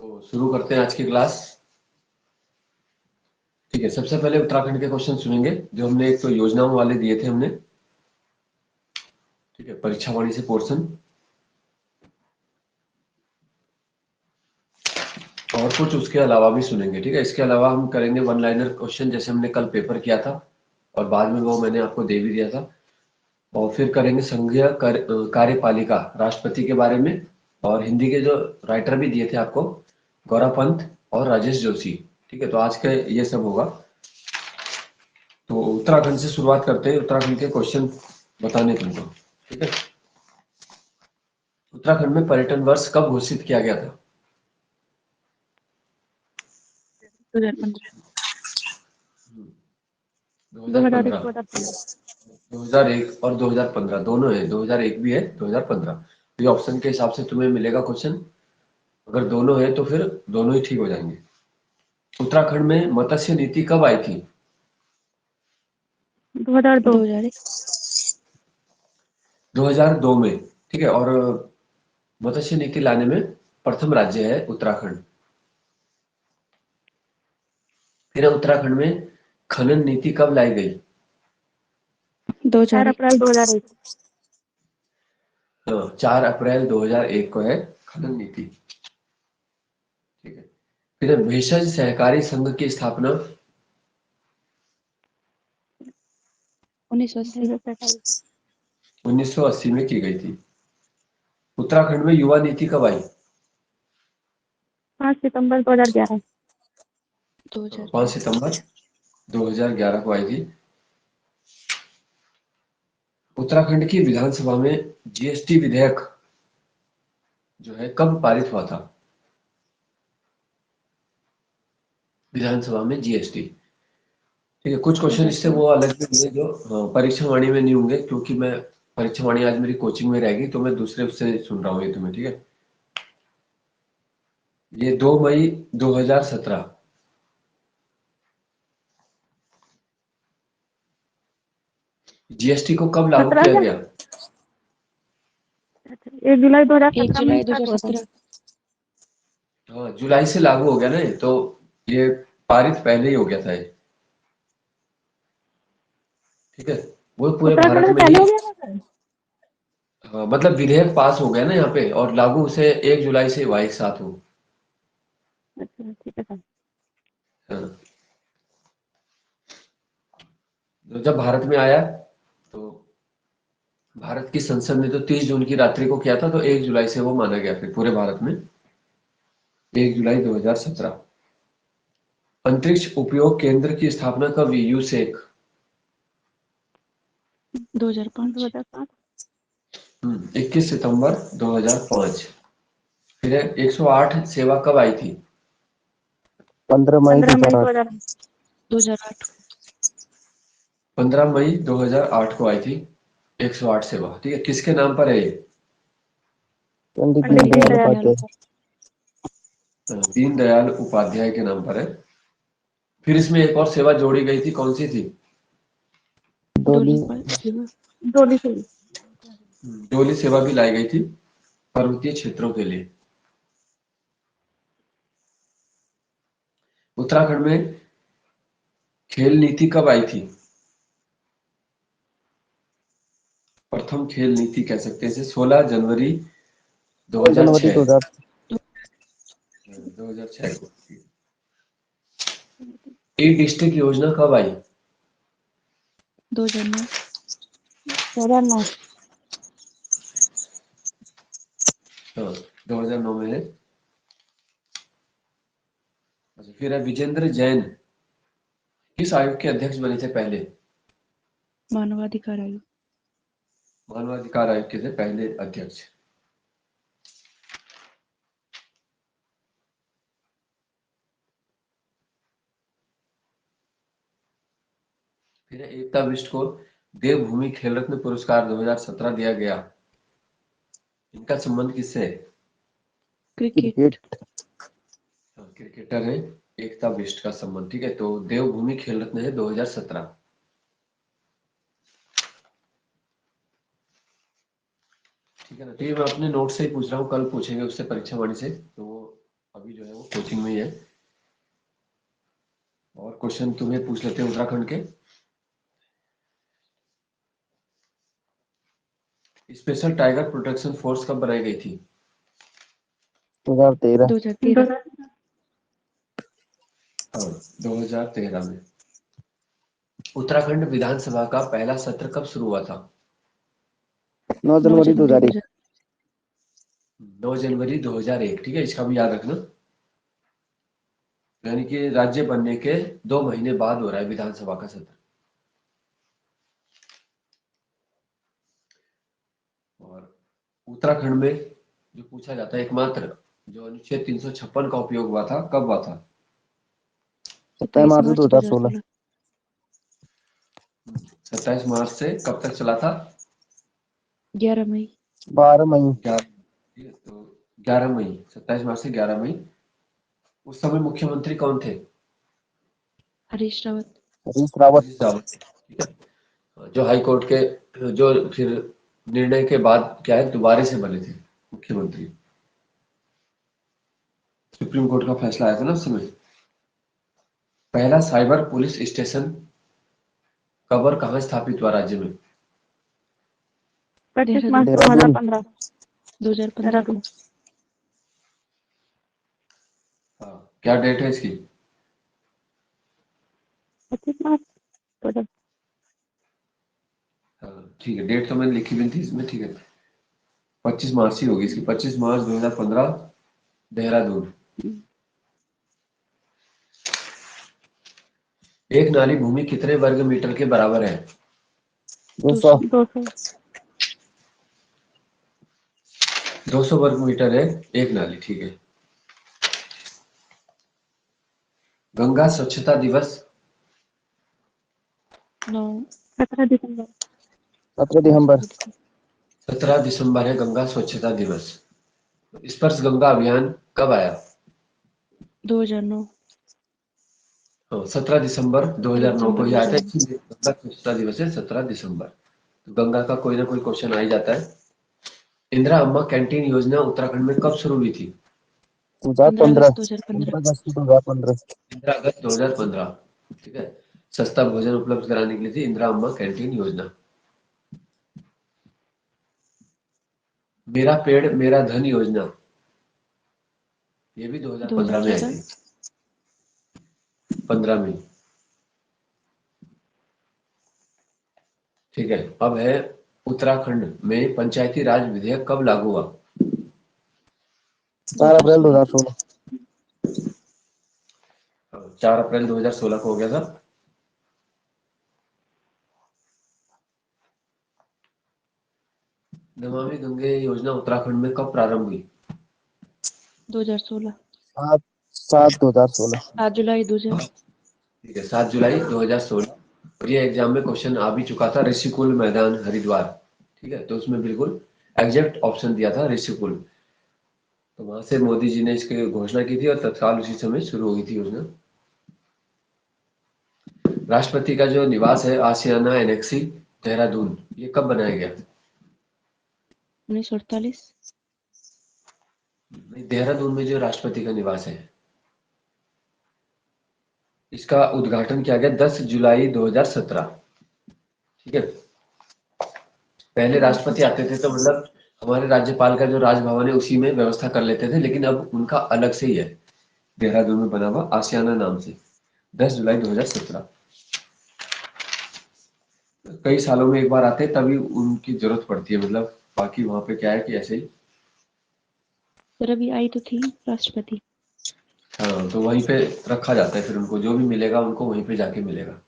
तो शुरू करते हैं आज की क्लास। ठीक है, सबसे पहले उत्तराखंड के क्वेश्चन सुनेंगे जो हमने एक तो योजनाओं वाले दिए थे हमने। ठीक है, परीक्षा वाणी से पोर्शन और कुछ उसके अलावा भी सुनेंगे। ठीक है, इसके अलावा हम करेंगे वन लाइनर क्वेश्चन जैसे हमने कल पेपर किया था और बाद में वो मैंने आपको दे भी दिया था। और फिर करेंगे संघीय कार्यपालिका राष्ट्रपति के बारे में और हिंदी के जो राइटर भी दिए थे आपको, गौरव पंत और राजेश जोशी। ठीक है, तो आज का ये सब होगा। तो उत्तराखंड से शुरुआत करते हैं, उत्तराखंड के क्वेश्चन बताने तुमको। ठीक है, उत्तराखंड में पर्यटन वर्ष कब घोषित किया गया था? 2015 2015 2001 और 2015 दोनों है। 2001 भी है, 2015। ये ऑप्शन के हिसाब से तुम्हें मिलेगा क्वेश्चन। अगर दोनों है तो फिर दोनों ही ठीक हो जाएंगे। उत्तराखंड में मत्स्य नीति कब आई थी? 2002 में। ठीक है, और मत्स्य नीति लाने में प्रथम राज्य है उत्तराखंड। फिर उत्तराखंड में खनन नीति कब लाई गई? 4 अप्रैल 2001। 4 अप्रैल 2001 को है खनन नीति। ठीक है, फिर भेषज सहकारी संघ की स्थापना 1980 में की गई थी। उत्तराखंड में युवा नीति कब आई? 5 सितंबर 2011। 5 सितंबर 2011 को आई थी। उत्तराखंड की विधानसभा में जीएसटी विधेयक जो है कब पारित हुआ था? विधानसभा में जीएसटी। ठीक है, कुछ क्वेश्चन इससे वो अलग भी है जो परीक्षा वाणी में नहीं होंगे, क्योंकि मैं परीक्षा वाणी आज मेरी कोचिंग में रहेगी तो मैं दूसरे उससे सुन रहा हूँ ये तुम्हें। ठीक है, ये 2 मई 2017। जीएसटी को कब लागू किया गया? 1 जुलाई 2017। हाँ, जुलाई से लागू हो गया ना, तो ये पारित पहले ही हो गया था ये। ठीक है, वो पूरे भारत में ही। हाँ, मतलब विधेयक पास हो गया ना यहाँ पे और लागू उसे 1 जुलाई से हुआ एक साथ हो। अच्छा, ठीक है सर। हाँ, तो जब भारत में आया तो भारत की संसद ने तो 30 जून की रात्रि को किया था, तो 1 जुलाई से वो माना गया फिर पूरे भारत में 1 जुलाई 2017। अंतरिक्ष उपयोग केंद्र की स्थापना कब हुई? यूसेक 2005। 21 सितंबर 2005। फिर 108 सेवा कब आई थी? 15 मई 2008। 15 मई 2008 को आई थी 108 सेवा। ठीक है, किसके नाम पर है ये? पंडित पंडित दीनदयाल दीनदयाल उपाध्याय। दीनदयाल उपाध्याय के नाम पर है। फिर इसमें एक और सेवा जोड़ी गई थी, कौन सी थी? डोली डोली सेवा भी लाई गई थी पर्वतीय क्षेत्रों के लिए। उत्तराखंड में खेल नीति कब आई थी? प्रथम खेल नीति कह सकते हैं इसे 16 जनवरी 2006। 2006 को। ई डिस्ट्रिक्ट योजना कब आई? 2009। 2009 में है। अच्छा, फिर है विजेंद्र जैन किस आयोग के अध्यक्ष बने थे पहले? मानवाधिकार आयोग। मानवाधिकार आयोग के थे पहले अध्यक्ष। फिर एकता बिष्ट को देवभूमि खेल रत्न पुरस्कार 2017 दिया गया। इनका संबंध किससे है? क्रिकेट। क्रिकेटर है एकता बिष्ट का संबंध। ठीक है, तो देवभूमि खेल रत्न है 2017। ठीक है ना, तो ये मैं अपने नोट से ही पूछ रहा हूँ, कल पूछेंगे उससे परीक्षा वाणी से, तो अभी जो है वो कोचिंग में ही है। और क्वेश्चन तुम्हें पूछ लेते हैं उत्तराखंड के। स्पेशल टाइगर प्रोटेक्शन फोर्स कब बनाई गई थी? 2013। 2013। हाँ, 2013 में। उत्तराखंड विधानसभा का पहला सत्र कब शुरू हुआ था? 9 9 जनवरी जनवरी 2001। 9 जनवरी 2001। ठीक है, इसका भी याद रखना। यानी कि राज्य बनने के 2 महीने बाद हो रहा है विधानसभा का सत्र। और उत्तराखंड में जो पूछा जाता है, एकमात्र जो अनुच्छेद 356 का उपयोग हुआ था, कब हुआ था? 27 मार्च 2016। 2016। 27 मार्च से कब तक चला था? 11 मई। 12 मई। 11। तो 11 मई, 27 मार्च से 11 मई। उस समय मुख्यमंत्री कौन थे? हरीश रावत। हरीश रावत। हरीश रावत। ठीक है, जो हाई कोर्ट के जो फिर निर्णय के बाद क्या है, दोबारा से बने थे मुख्यमंत्री। सुप्रीम कोर्ट का फैसला आया था ना उस समय। पहला साइबर पुलिस स्टेशन कब और कहाँ स्थापित हुआ राज्य में? 25 मार्च देहरादून। 2015 को। हाँ, क्या डेट है इसकी? 25 मार्च। हाँ ठीक है, डेट तो मैंने लिखी भी थी इसमें। ठीक है, 25 मार्च ही होगी इसकी। 25 मार्च 2015, देहरादून। एक नाली भूमि कितने वर्ग मीटर के बराबर है? 200। 200 वर्ग मीटर है एक नाली। ठीक है। गंगा स्वच्छता दिवस 17 दिसंबर। 17 दिसंबर। 17 दिसंबर है गंगा स्वच्छता दिवस। स्पर्श गंगा अभियान कब आया? 2009। 17 दिसंबर 2009 को ही आया था, 2009। इसीलिए गंगा स्वच्छता दिवस है 17 दिसंबर। तो गंगा का कोई ना कोई क्वेश्चन आ ही जाता है। इंदिरा अम्मा कैंटीन योजना उत्तराखंड में कब शुरू हुई थी? 15 2015। अगस्त 2015। 15 अगस्त 2015। 15 अगस्त 2015। ठीक है, सस्ता भोजन उपलब्ध कराने के लिए थी इंदिरा अम्मा कैंटीन योजना। मेरा पेड़ मेरा धन योजना, ये भी 2015 में आई 2014। थी। 15 में। ठीक है, अब है उत्तराखंड में पंचायती राज विधेयक कब लागू हुआ? 4 अप्रैल 2016। 4 अप्रैल 2016 को हो गया था। नमामि गंगे योजना उत्तराखंड में कब प्रारंभ हुई? 2016। 7/7/2016। 7 जुलाई 2000। ठीक है, 7 जुलाई 2016। और ये एग्जाम में क्वेश्चन आ भी चुका था, ऋषिकुल मैदान हरिद्वार। ठीक है, तो उसमें बिल्कुल एग्जैक्ट ऑप्शन दिया था ऋषिकुल। तो वहां से मोदी जी ने इसकी घोषणा की थी और तत्काल उसी समय शुरू हुई थी योजना। राष्ट्रपति का जो निवास है आशियाना एनेक्सी देहरादून, ये कब बनाया गया? 1948। देहरादून में जो राष्ट्रपति का निवास है, इसका उद्घाटन किया गया 10 जुलाई 2017। ठीक है, पहले राष्ट्रपति आते थे तो मतलब हमारे राज्यपाल का जो राजभवन है उसी में व्यवस्था कर लेते थे, लेकिन अब उनका अलग से ही है, देहरादून में बना हुआ आशियाना नाम से। 10 जुलाई 2017। कई सालों में एक बार आते हैं, तभी उनकी जरूरत पड़ती है। मतलब बाकी वहां पे क्या है कि ऐसे ही। सर अभी आई तो थी राष्ट्रपति। हाँ, तो वहीं पे रखा जाता है, फिर उनको जो भी मिलेगा उनको वहीं पे जाके मिलेगा।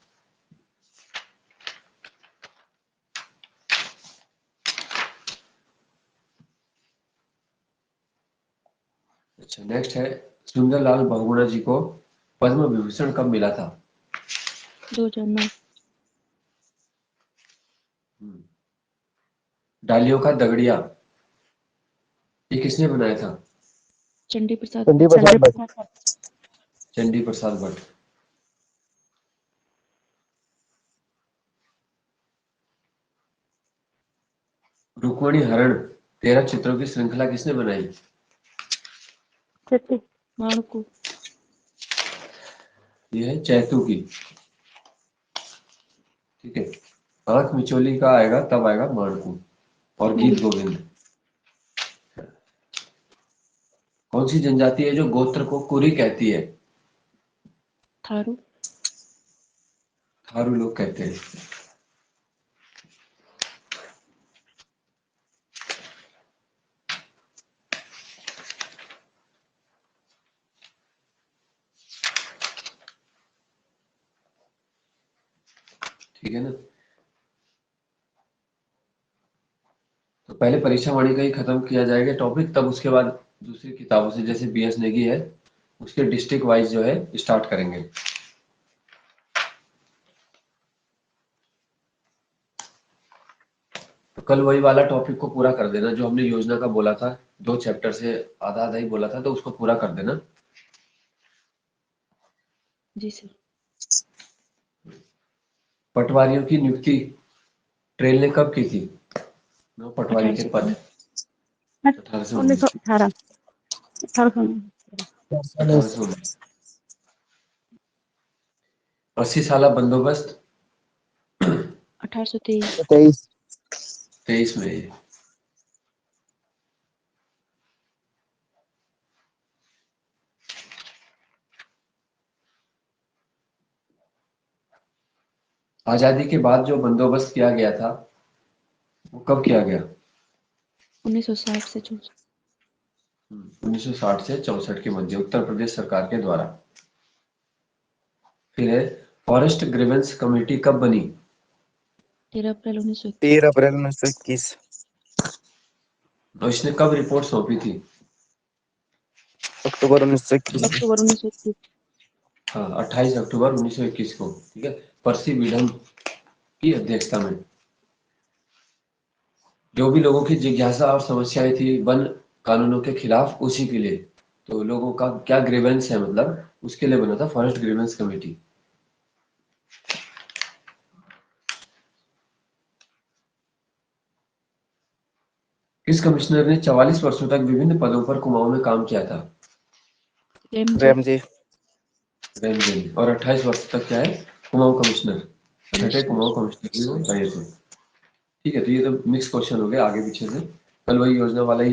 अच्छा, नेक्स्ट है सुंदरलाल बहुगुणा जी को पद्म विभूषण कब मिला था? 2009। डालियों का दगड़िया, ये किसने बनाया था? चंडी प्रसाद। चंडी प्रसाद भट्ट। चंडी प्रसाद भट्ट। रुक्मणी हरण 13 चित्रों की श्रृंखला किसने बनाई? चिट्ठी। माणकू, ये है चैतू की। ठीक है, आंख मिचोली का आएगा तब आएगा माणकू। और गीत गोविंद। कौन सी जनजाति है जो गोत्र को कुरी कहती है? थारू, थारू लोग कहते हैं। ठीक है ना। तो पहले परीक्षा वाणी का ही खत्म किया जाएगा टॉपिक, तब उसके बाद दूसरी किताबों से जैसे बीएस नेगी है उसके डिस्ट्रिक्ट वाइज जो है स्टार्ट करेंगे। तो कल वही वाला टॉपिक को पूरा कर देना जो हमने योजना का बोला था, 2 चैप्टर से आधा आधा ही बोला था, तो उसको पूरा कर देना। जी सर। पटवारियों की नियुक्ति ट्रेल ने कब की थी? 9 पटवारी के पद 1819। 1918, 1819। 80 साला बंदोबस्त 1823, 23 23 में। आजादी के बाद जो बंदोबस्त किया गया था वो कब किया गया? 1960 से 64, 1960 से 64 के मध्य उत्तर प्रदेश सरकार के द्वारा। फिर है फॉरेस्ट ग्रीवेंस कमेटी कब बनी? 13 अप्रैल 1921, 13 अप्रैल 1921 और इसने कब रिपोर्ट सौंपी थी? अक्टूबर 1921 अक्टूबर 1921, हाँ, 28 अक्टूबर 1921 को। ठीक है, पर्सी बीडम की अध्यक्षता में। जो भी लोगों की जिज्ञासा और समस्याएं थी वन कानूनों के खिलाफ, उसी के लिए, तो लोगों का क्या ग्रीवेंस है मतलब, उसके लिए बना था फॉरेस्ट ग्रीवेंस कमेटी। किस कमिश्नर ने 44 वर्षों तक विभिन्न पदों पर कुमाऊं में काम किया था? Ramsay, Ramsay ranger. और 28 वर्ष तक क्या है, कुमाऊं कमिश्नर, छठे कमिश्नर, कुमाऊं कमिश्नर भी वो रहे थे। ठीक है, तो ये तो मिक्स क्वेश्चन हो गया आगे पीछे से। कल वही योजना वाला ही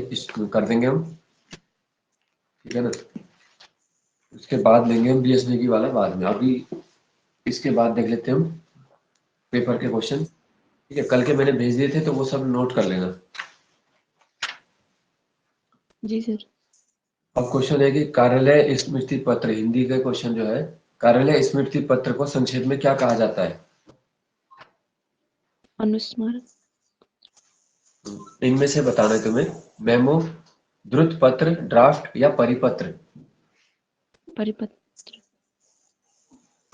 कर देंगे हम। ठीक है ना। उसके बाद लेंगे हम बीएसडी की वाला बाद में। अभी इसके बाद देख लेते हैं हम पेपर के क्वेश्चन। ठीक है, कल के मैंने भेज दिए थे तो वो सब नोट कर लेना। जी सर। अब क्वेश्चन है कि कार्यालय स्मृति पत्र, हिंदी का क्वेश्चन जो है, कार्यालय स्मृति पत्र को संक्षेप में क्या कहा जाता है? अनुस्मारक, इनमें से बताना है तुम्हें, मेमो, द्रुत पत्र, ड्राफ्ट या परिपत्र। परिपत्र,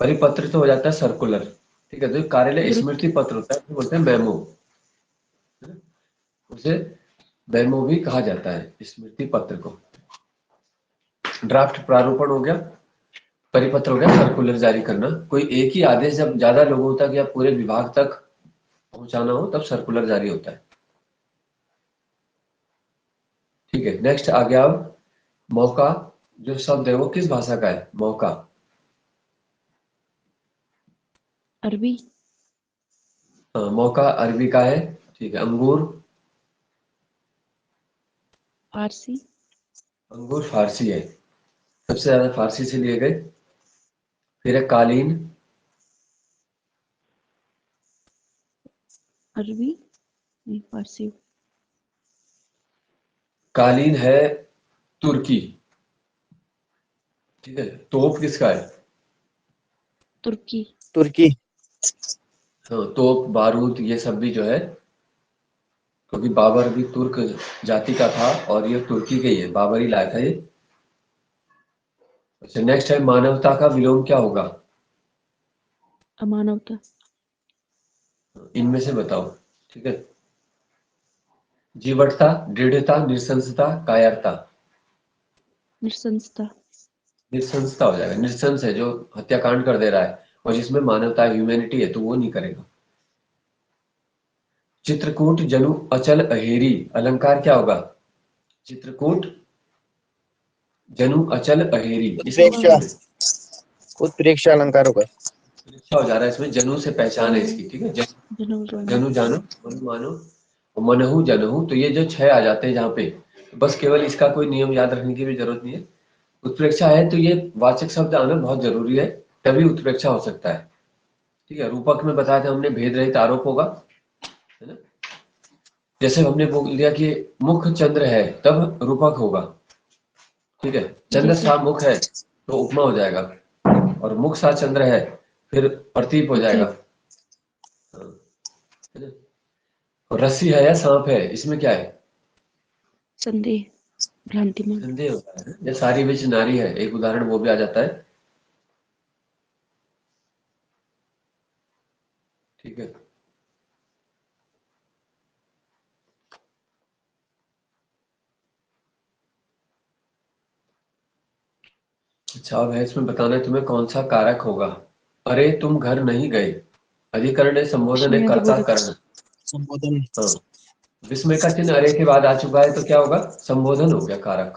परिपत्र तो हो जाता है सर्कुलर। ठीक है, तो कार्यालय द्रुत, स्मृति पत्र होता है तो बोलते हैं मेमो, उसे मेमो भी कहा जाता है स्मृति पत्र को। ड्राफ्ट प्रारूपण हो गया, परिपत्र हो गया सर्कुलर जारी करना। कोई एक ही आदेश जब ज्यादा लोगों तक या पूरे विभाग तक पहुंचाना हो तब सर्कुलर जारी होता है। ठीक है, नेक्स्ट आ गया अब मौका। जो शब्द है वो किस भाषा का है? मौका। अरबी, मौका अरबी का है। ठीक है, अंगूर। फारसी, अंगूर फारसी है, सबसे ज्यादा फारसी से लिए गए। फिर है कालीन। अरबी नहीं फारसी, कालीन है तुर्की। ठीक है, तोप किसका है? तुर्की, तुर्की हाँ, तोप बारूद ये सब भी जो है, क्योंकि बाबर भी तुर्क जाति का था और ये तुर्की के ही है, बाबर ही लाया था ये। अच्छा, नेक्स्ट है मानवता का विलोम क्या होगा? अमानवता, इनमें से बताओ। ठीक है, जीवटता, दृढ़ता, निरसंसता, कायरता। निशंसता, निरसंसता हो जाएगा। निरसंस है जो हत्याकांड कर दे रहा है, और जिसमें मानवता ह्यूमैनिटी है तो वो नहीं करेगा। चित्रकूट जनु अचल अहेरी अलंकार क्या होगा? चित्रकूट जनु अचल अहेरी, इसको उत्प्रेक्षा, बोलेंगे। उत्प्रेक्षा अलंकार होगा। अच्छा हो जा रहा है इसमें, जनु से पहचान है इसकी, ठीक है। जनु जानो। जनु जानो, मनु मानो, और मनहु जनहु, तो ये जो 6 आ जाते हैं जहाँ पे, बस केवल इसका कोई नियम याद रखने की भी जरूरत नहीं है। उत्प्रेक्षा है तो ये वाचक शब्द आना बहुत जरूरी है, तभी उत्प्रेक्षा हो सकता है, ठीक है। रूपक में बताया था हमने, भेद रहित आरोप होगा, है ना। जैसे हमने बोल दिया कि मुख चंद्र है, तब रूपक होगा, ठीक है। चंद्र जैसे सा मुख है तो उपमा हो जाएगा, और मुख सा चंद्र है फिर प्रतीक हो जाएगा, हाँ, है ना। और रस्सी है या सांप है, इसमें क्या है, संदेह, भ्रांतिमान। संदेह होता है। या सारी बिच नारी है, एक उदाहरण वो भी आ जाता है, ठीक है। अच्छा, अब है इसमें बताना है तुम्हें कौन सा कारक होगा। अरे तुम घर नहीं गए, अधिकरण है, संबोधन है, कर्ता विस्मयादिबोधक। कर्ण, संबोधन। हाँ। विस्मय का चिन्ह अरे के बाद आ चुका है तो क्या होगा, संबोधन हो गया कारक,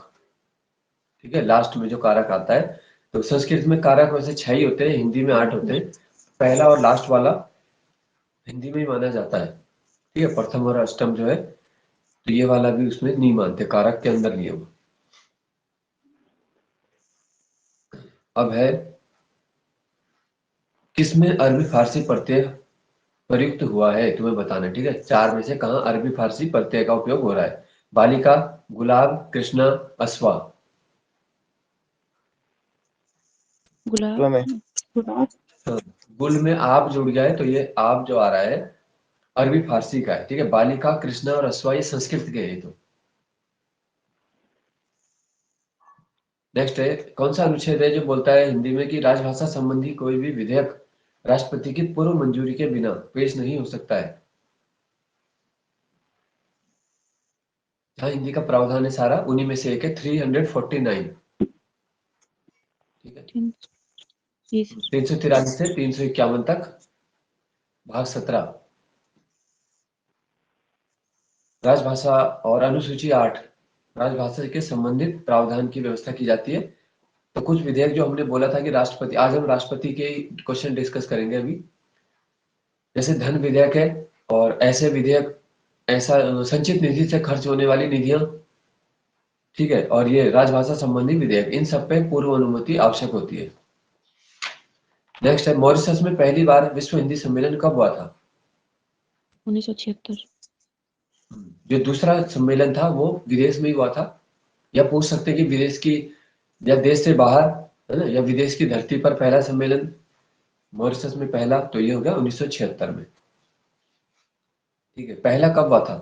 ठीक है। लास्ट में जो कारक आता है, तो संस्कृत में कारक वैसे 6 ही होते हैं, हिंदी में 8 होते हैं। पहला और लास्ट वाला हिंदी में ही माना जाता है, ठीक है। प्रथम और अष्टम जो है, तो ये वाला भी उसमें नहीं मानते, कारक के अंदर नहीं है वो। अब है, किसमें अरबी फारसी प्रत्यय प्रयुक्त हुआ है, तुम्हें बताना है, ठीक है। 4 में से कहाँ अरबी फारसी प्रत्यय का उपयोग हो रहा है। बालिका, गुलाब, कृष्णा, अश्वा। गुलाब। में गुलाब। हाँ, गुल में आप जुड़ गया है, तो ये आप जो आ रहा है अरबी फारसी का है, ठीक है। बालिका, कृष्णा और अश्वा ये संस्कृत के हैं। तो नेक्स्ट है, कौन सा अनुच्छेद है जो बोलता है हिंदी में कि राजभाषा संबंधी कोई भी विधेयक राष्ट्रपति की पूर्व मंजूरी के बिना पेश नहीं हो सकता है। हाँ, हिंदी का प्रावधान है सारा, उन्हीं में से एक है 349, ठीक है। 343 से 351 तक, भाग 17, राजभाषा और अनुसूची 8, राजभाषा के संबंधित प्रावधान की व्यवस्था की जाती है। तो कुछ विधेयक जो हमने बोला था कि राष्ट्रपति, आज हम राष्ट्रपति के क्वेश्चन डिस्कस करेंगे अभी। जैसे धन विधेयक है, और ऐसे विधेयक, ऐसा संचित निधि से खर्च होने वाली निधियां, ठीक है। और ये राजभाषा संबंधी विधेयक, इन सब पे पूर्व अनुमति आवश्यक होती है। नेक्स्ट है, मॉरिशस में पहली बार विश्व हिंदी सम्मेलन कब हुआ था। 1976। जो दूसरा सम्मेलन था वो विदेश में ही हुआ था, या पूछ सकते हैं कि विदेश की, या देश से बाहर, है ना, या विदेश की धरती पर पहला सम्मेलन मॉरिशस में पहला, तो ये हो गया 1976 में, ठीक है। पहला कब हुआ था,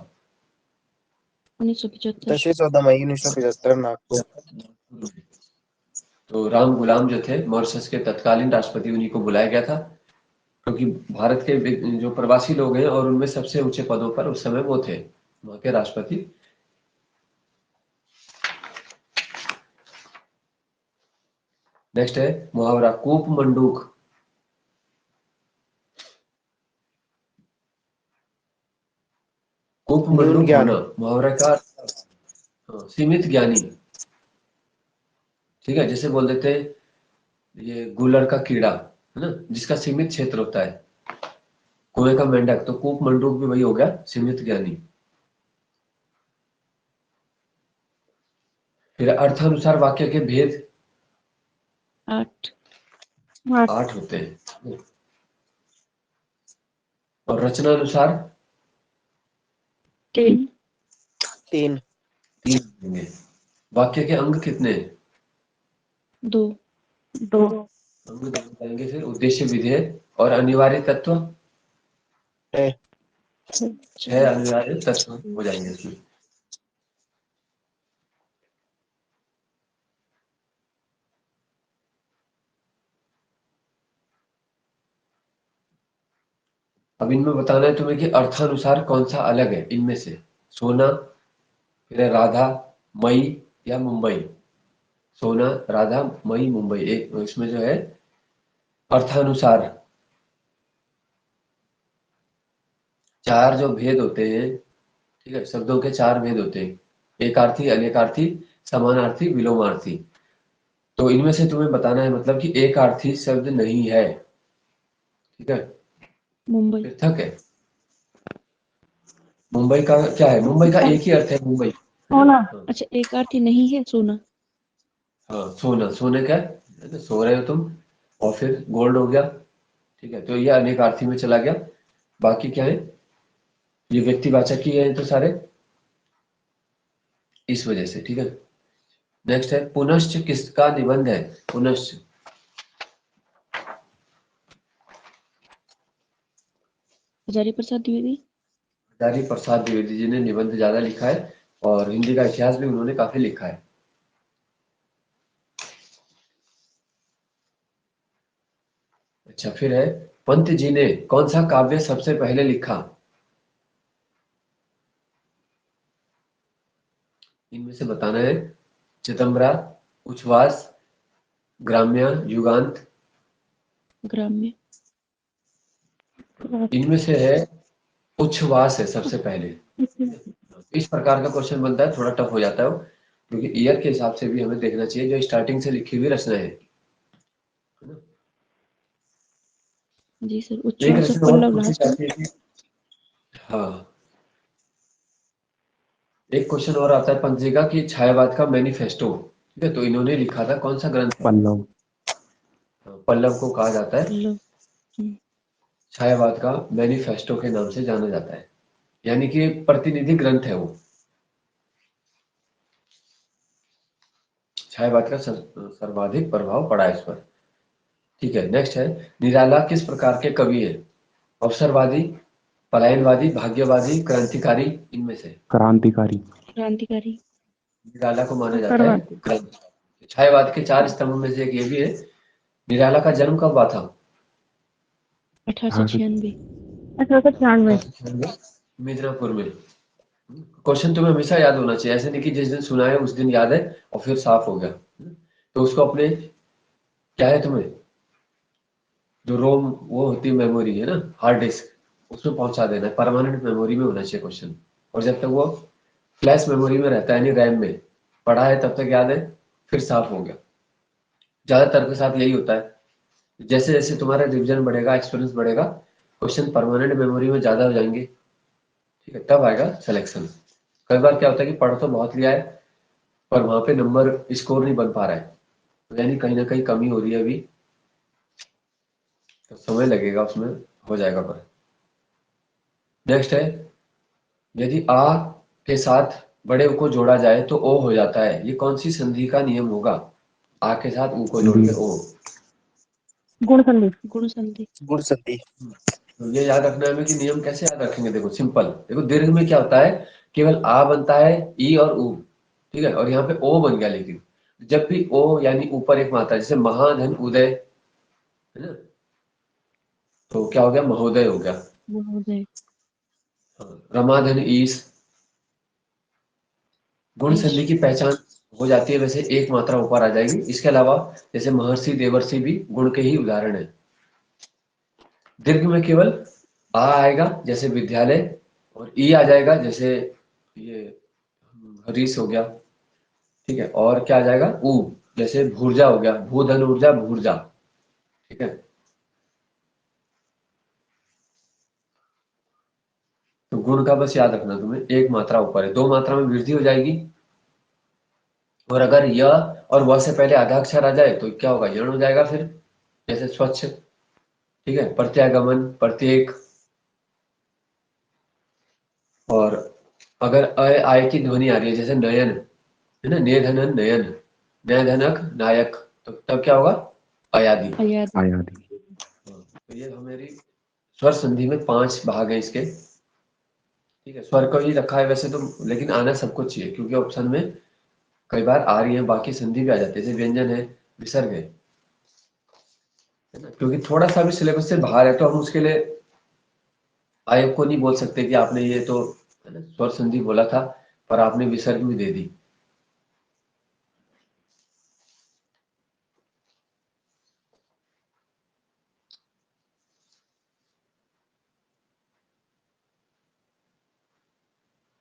1975। 10 से 14 मई 1975 नागपुर। तो राम गुलाम जो थे मॉरिशस के तत्कालीन राष्ट्रपति, उन्हीं को बुलाया गया था, क्योंकि भारत के जो प्रवासी लोग हैं और उनमें सबसे ऊंचे पदों पर उस समय वो थे, वहां के राष्ट्रपति। नेक्स्ट है मुहावरा, कूप मंडूक। कूप न्यून मंडूक ज्ञान। होना, मुहावरा का, हाँ, सीमित ज्ञानी, ठीक है। जैसे बोल देते हैं ये गुलर का कीड़ा, है ना, जिसका सीमित क्षेत्र होता है। कुएं का मेंढक, तो कूप मंडूक भी वही हो गया, सीमित ज्ञानी। फिर अर्थानुसार वाक्य के भेद 8। 8 होते हैं, और रचनानुसार 3। 3। 3 होंगे। वाक्य के अंग कितने हैं, 2। 2। अंग दो बताएंगे। फिर उद्देश्य, विधेय और अनिवार्य तत्व, 6 अनिवार्य तत्व हो जाएंगे इसमें। अब इनमें बताना है तुम्हें कि अर्थानुसार कौन सा अलग है इनमें से, सोना, फिर है राधा, मई या मुंबई। सोना, राधा, मई, मुंबई, एक इसमें जो है अर्थानुसार 4 जो भेद होते हैं, ठीक है। शब्दों के 4 भेद होते हैं, एकार्थी, अनेकार्थी, समानार्थी, विलोमार्थी। तो इनमें से तुम्हें बताना है मतलब कि एक अर्थी शब्द नहीं है, ठीक है, मुंबई। पृथक है। मुंबई का क्या है, मुंबई का एक ही अर्थ है, मुंबई, है ना? सोना। हाँ, अच्छा, एक अर्थी नहीं है सोना। हाँ, सोना, सोने का है ना, सो रहे हो तुम, और फिर गोल्ड हो गया, ठीक है, तो ये अनेकार्थी में चला गया। बाकी क्या है, ये व्यक्तिवाचक ही है तो सारे, इस वजह से, ठीक है। नेक्स्ट है पुनश्च, किसका निबंध है पुनश्च? हजारी प्रसाद द्विवेदी। हजारी प्रसाद द्विवेदी जी ने निबंध ज्यादा लिखा है, और हिंदी का इतिहास भी उन्होंने काफी लिखा है। अच्छा, फिर है पंत जी ने कौन सा काव्य सबसे पहले लिखा? इनमें से बताना है, चिदंबरा, उच्छ्वास, ग्राम्य, युगांत। ग्राम्य। इनमें से है उच्छ्वास है सबसे पहले। इस प्रकार का क्वेश्चन बनता है, थोड़ा टफ हो जाता है वो, क्योंकि ईयर के हिसाब से भी हमें देखना चाहिए जो स्टार्टिंग से लिखी हुई रचना है ना? जी सर, एक उच्छ्वास और रचना और पल्लव पूछी लास्ट में। जाती है कि, हाँ, एक क्वेश्चन और आता है पंत जी का कि छायावाद का मैनिफेस्टो, ठीक है, तो इन्होंने लिखा था कौन सा ग्रंथ है? पल्लव। हाँ, पल्लव को कहा जाता है, पल्लव। छायावाद का मैनिफेस्टो के नाम से जाना जाता है, यानी कि प्रतिनिधि ग्रंथ है वो, छायावाद का सर्वाधिक प्रभाव पड़ा है इस पर, ठीक है। नेक्स्ट है निराला किस प्रकार के कवि है? अवसरवादी, पलायनवादी, भाग्यवादी, क्रांतिकारी, इनमें से क्रांतिकारी। क्रांतिकारी। निराला को माना जाता है अवसरवादी। क्रांतिकारी। छायावाद के चार स्तंभों में से एक ये भी है। निराला का जन्म कब हुआ था? 1896। 1896। 1896, मिदनापुर में। क्वेश्चन तुम्हें हमेशा याद होना चाहिए, ऐसे नहीं कि जिस दिन सुना है उस दिन याद है और फिर साफ हो गया, तो उसको अपने, क्या है तुम्हें, जो रोम वो होती है मेमोरी है ना, हार्ड डिस्क, उसमें पहुंचा देना है, परमानेंट मेमोरी में होना चाहिए क्वेश्चन। और जब तक वो फ्लैश मेमोरी में रहता है, यानी रैम में पढ़ा है तब तक याद है, फिर साफ हो गया। ज्यादातर के साथ यही होता है, जैसे जैसे तुम्हारा रिविजन बढ़ेगा, एक्सपीरियंस बढ़ेगा, क्वेश्चन परमानेंट मेमोरी में ज्यादा हो जाएंगे, ठीक है, तब आएगा सिलेक्शन। कई बार क्या होता है कि पढ़ तो बहुत लिया है पर वहां पे नंबर स्कोर नहीं बन पा रहा है, तो यानी कहीं ना कहीं कमी हो रही है अभी, तो समय लगेगा उसमें, हो जाएगा पर। नेक्स्ट है यदि आ के साथ बड़े उ को जोड़ा जाए तो ओ हो जाता है, ये कौन सी संधि का नियम होगा? आ के साथ उ को जोड़ संधि। के ओ। गुण संधि। गुण संधि। गुण संधि। तो ये याद रखना है हमें कि नियम कैसे याद रखेंगे, देखो सिंपल, देखो दीर्घ में क्या होता है, केवल आ बनता है, ई और उ, ठीक है, और यहाँ पे ओ बन गया, लेकिन जब भी ओ यानी ऊपर एक मात्रा, जैसे महाधन उदय, है ना, तो क्या हो गया, महोदय हो गया। महोदय। हाँ, रमाधन ईश। गुण ईश। संधि की पहचान हो जाती है वैसे, एक मात्रा ऊपर आ जाएगी। इसके अलावा जैसे महर्षि, देवर्षि भी गुण के ही उदाहरण है। दीर्घ में केवल आ आएगा जैसे विद्यालय, और ई आ जाएगा जैसे ये हरीश हो गया, ठीक है, और क्या आ जाएगा, ऊ, जैसे भूर्जा हो गया, भूधन ऊर्जा, भूर्जा, ठीक है। तो गुण का बस याद रखना तुम्हें, एक मात्रा ऊपर है, दो मात्रा में वृद्धि हो जाएगी, और अगर य और व से पहले आधा अक्षर आ जाए तो क्या होगा, यण हो जाएगा फिर, जैसे स्वच्छ, ठीक है, प्रत्यागमन, प्रत्येक। और अगर अ आय की ध्वनि आ रही है, जैसे नयन, है ना, नेधनन नयन, नयधनक नायक, तो तब क्या होगा, अयादि। अयादी। आयादी। तो ये हमारी स्वर संधि में 5 भाग है इसके, ठीक है। स्वर को ही रखा है वैसे तो, लेकिन आना सबको चाहिए, क्योंकि ऑप्शन में कई बार आ रही है, बाकी संधि भी आ जाती है, जैसे व्यंजन है, विसर्ग है ना, क्योंकि थोड़ा सा भी सिलेबस से बाहर है तो हम उसके लिए आयोग को नहीं बोल सकते कि आपने ये तो, है ना, स्वर संधि बोला था पर आपने विसर्ग भी दे दी।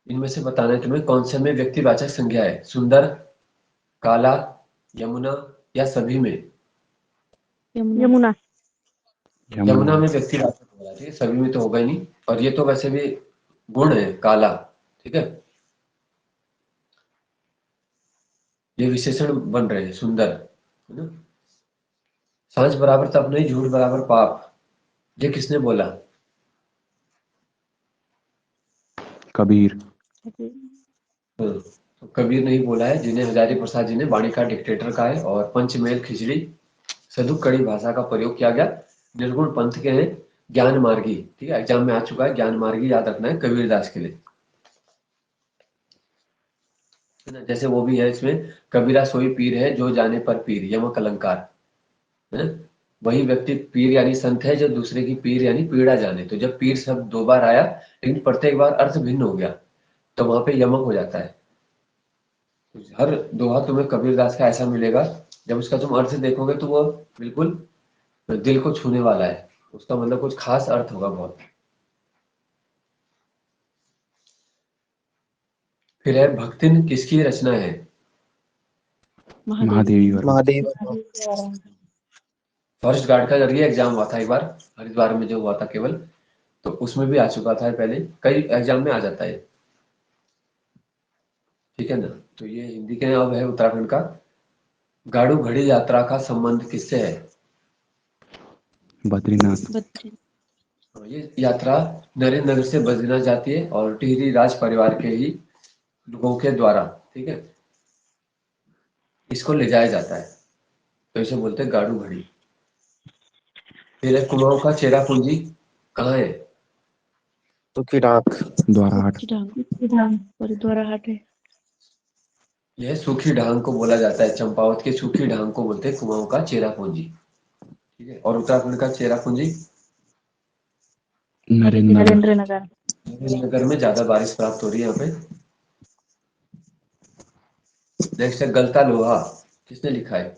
इनमें से बताना है तुम्हें कौन से में व्यक्तिवाचक संज्ञा है, सुंदर, काला, यमुना, या सभी में? यमुना। यमुना में व्यक्ति राक्षस होगा, ठीक है, सभी में तो होगा ही नहीं। और ये तो वैसे भी गुण है काला, ठीक है, ये विशेषण बन रहे हैं सुंदर, है ना। सांझ बराबर तप नहीं, झूठ बराबर पाप, ये किसने बोला? कबीर। तो कबीर नहीं बोला है, जिन्हें हजारी प्रसाद जी ने वाणी का डिक्टेटर कहा है। और पंचमेल खिचड़ी सदुक कड़ी भाषा का प्रयोग किया गया। निर्गुण पंथ के हैं ज्ञान मार्गी, ठीक है, एग्जाम में आ चुका है, ज्ञान मार्गी याद रखना है कबीरदास के लिए, है ना। जैसे वो भी है इसमें, कबीरा सोई पीर है जो जाने पर पीर, यमक अलंकार, है ना। वही व्यक्ति पीर यानी संत है जो दूसरे की पीर यानी पीड़ा जाने। तो जब पीर शब्द दो बार आया लेकिन प्रत्येक बार अर्थ भिन्न हो गया, तो वहां पे यमक हो जाता है। हर दोहा तुम्हें कबीरदास का ऐसा मिलेगा, जब उसका तुम अर्थ देखोगे तो वो बिल्कुल दिल को छूने वाला है, उसका मतलब कुछ खास अर्थ होगा बहुत। फिर है भक्तिन किसकी रचना है? महादेवी वर्मा। महादेव फॉरेस्ट गार्ड का जरिए एग्जाम हुआ था एक बार, हरिद्वार में जो हुआ था केवल, तो उसमें भी आ चुका था पहले, कई एग्जाम में आ जाता है, ठीक है ना। तो ये हिंदी के अब है उत्तराखंड का। गाड़ू घड़ी यात्रा का संबंध किससे है? बद्रीनाथ। ये यात्रा नरेंद्र नगर से बद्रीनाथ जाती है और टिहरी राज परिवार के ही लोगों के द्वारा, ठीक है, इसको ले जाया जाता है, तो इसे बोलते हैं गाड़ू घड़ी। फिर है कुमाऊं का चेरा पूंजी कहाँ है? सुखी डाक द्वाराहाट। द्वाराहाट है। यह सूखी ढांग को बोला जाता है, चंपावत के सूखी ढांग को बोलते हैं कुमाऊं का चेरा पूंजी, ठीक है। और उत्तराखंड का चेरा पूंजी नरेंद्र नगर। नगर। नगर में ज्यादा बारिश प्राप्त हो रही है यहाँ पे। नेक्स्ट है गलता लोहा, किसने लिखा है?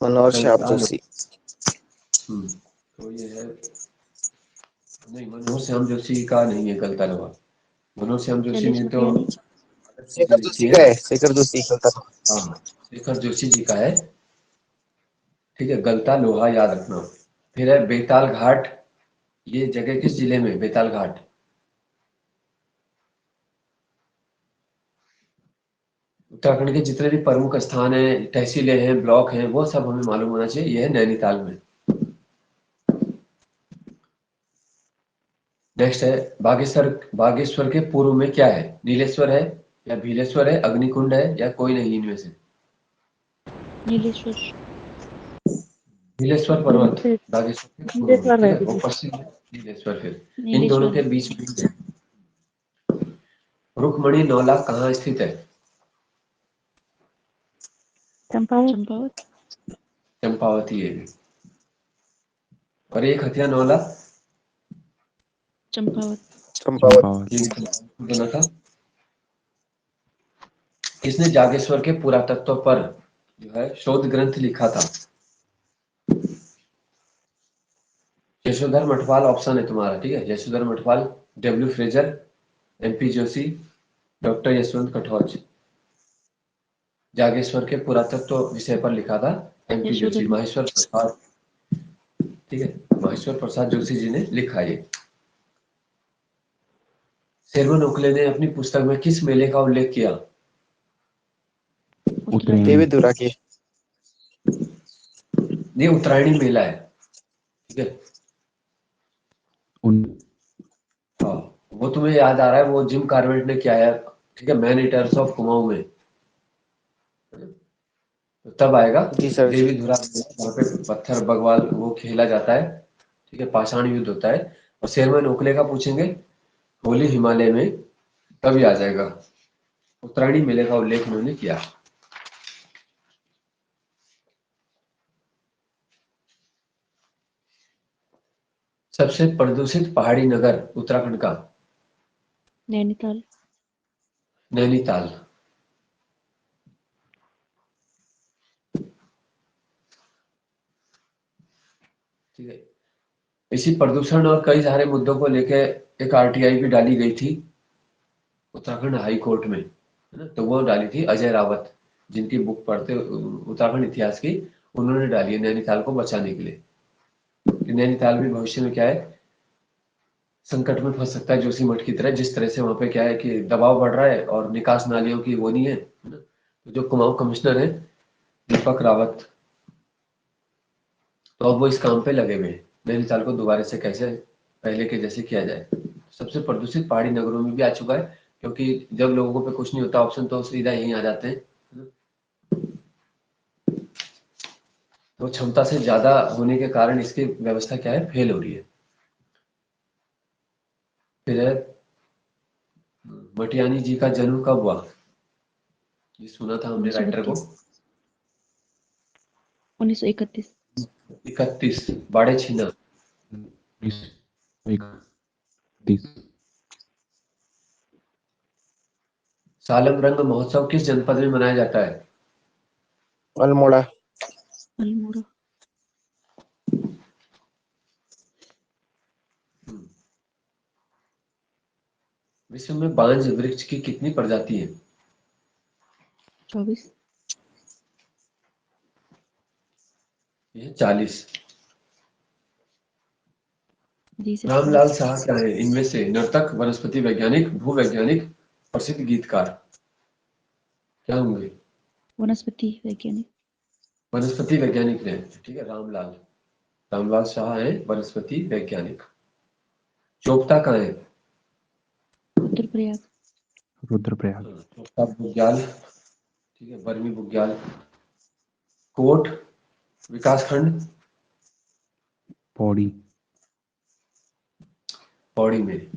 मनोहर श्याम गलता जोशी लोहा। तो ये है, नहीं मनोहर श्याम जोशी का नहीं है गलता लोहा। मनोहर श्याम जोशी ने तो शेखर लिखी जोशी है। का है, शेखर जोशी कलकत्ता। हाँ, शेखर जोशी जी का है, ठीक है, गलता लोहा याद रखना। फिर है बेताल घाट, ये जगह किस जिले में? बेताल घाट उत्तराखंड के जितने भी प्रमुख स्थान हैं, तहसीलें हैं, ब्लॉक हैं, वो सब हमें मालूम होना चाहिए। यह है नैनीताल में। नेक्स्ट है बागेश्वर, बागेश्वर के पूर्व में क्या है? नीलेश्वर है या भीलेश्वर है, अग्निकुंड है या कोई नहीं इनमें से? नीलेश्वर। नीलेश्वर पर्वत बागेश्वर के पूर्व में, ठीक है, वो पश्चिम में नीलेश्वर। फिर इन दोनों के बीच में रुक्मणी नौला कहाँ स्थित है? चंपावत। चंपावती है। और एक हथिया नौला चंपावत। चंपावत ये बना था। इसने जागेश्वर के पुरातत्व पर जो है शोध ग्रंथ लिखा था। यशोधर मठपाल ऑप्शन है तुम्हारा, ठीक है, Yashodhar Mathpal, W Fraser, MP Joshi, doctor Yashwant Kathoch. Jageshwar के पुरातत्व विषय पर लिखा था एमपी जोशी, माहेश्वर प्रसाद, ठीक है, माहेश्वर प्रसाद जोशी जी ने लिखा ये। शेरवन ओखले ने अपनी पुस्तक में किस मेले का उल्लेख किया? उत्तरायणी। देवी दुरा की ये उत्तरायणी मेला है, ठीक है। हाँ, वो तुम्हें याद आ रहा है, वो जिम कार्बेट ने किया है, ठीक है, मैन ईटर्स ऑफ कुमाऊं में, तो तब आएगा। जी सर जी। देवी धुरा वहाँ पे पत्थर बगवाल वो खेला जाता है, ठीक है, पाषाण युद्ध होता है। और शेरवन ओखले का पूछेंगे होली हिमालय में, तभी आ जाएगा। उत्तरायणी मेले का उल्लेख उन्होंने किया। सबसे प्रदूषित पहाड़ी नगर उत्तराखंड का? नैनीताल। नैनीताल। ठीक है, इसी प्रदूषण और कई सारे मुद्दों को लेके एक आरटीआई भी डाली गई थी उत्तराखंड हाई कोर्ट में, है ना, तो वो डाली थी अजय रावत। जिनकी बुक पढ़ते उत्तराखंड इतिहास की, उन्होंने डाली है नैनीताल को बचाने के लिए। नैनीताल भी भविष्य में क्या है, संकट में फंस सकता है जोशीमठ की तरह। जिस तरह से वहां पे क्या है कि दबाव बढ़ रहा है और निकास नालियों की वो नहीं है ना। तो जो कुमाऊं कमिश्नर है दीपक रावत, तो अब वो इस काम पे लगे हुए हैं, नैनीताल को दोबारा से कैसे पहले के जैसे किया जाए। सबसे प्रदूषित पहाड़ी नगरों में भी आ चुका है, क्योंकि जब लोगों पे कुछ नहीं होता ऑप्शन तो सीधा यहीं आ जाते हैं, है ना? तो क्षमता से ज्यादा होने के कारण इसकी व्यवस्था क्या है, फेल हो रही है। फिर है मटियानी जी का जन्म कब हुआ, ये सुना था हमने राइटर को। 1931। 31 बाड़े छीना। 1931 सालम रंग महोत्सव किस जनपद में मनाया जाता है। अल्मोड़ा। अल्मोड़ा। विश्व में बांज वृक्ष की कितनी प्रजाति है। 24। ये 40। जी सर। रामलाल शाह क्या है इनमें से, नर्तक, वनस्पति वैज्ञानिक, भूवैज्ञानिक, प्रसिद्ध गीतकार, क्या होंगे। वनस्पति वैज्ञानिक। वनस्पति वैज्ञानिक ने, ठीक है, रामलाल रामलाल शाह है वनस्पति वैज्ञानिक। चोपता कहाँ है। रुद्रप्रयाग। रुद्रप्रयाग चोपता बुग्याल, ठीक है, बरमी बुग्याल। कोट विकासखंड पौड़ी पौड़ी में।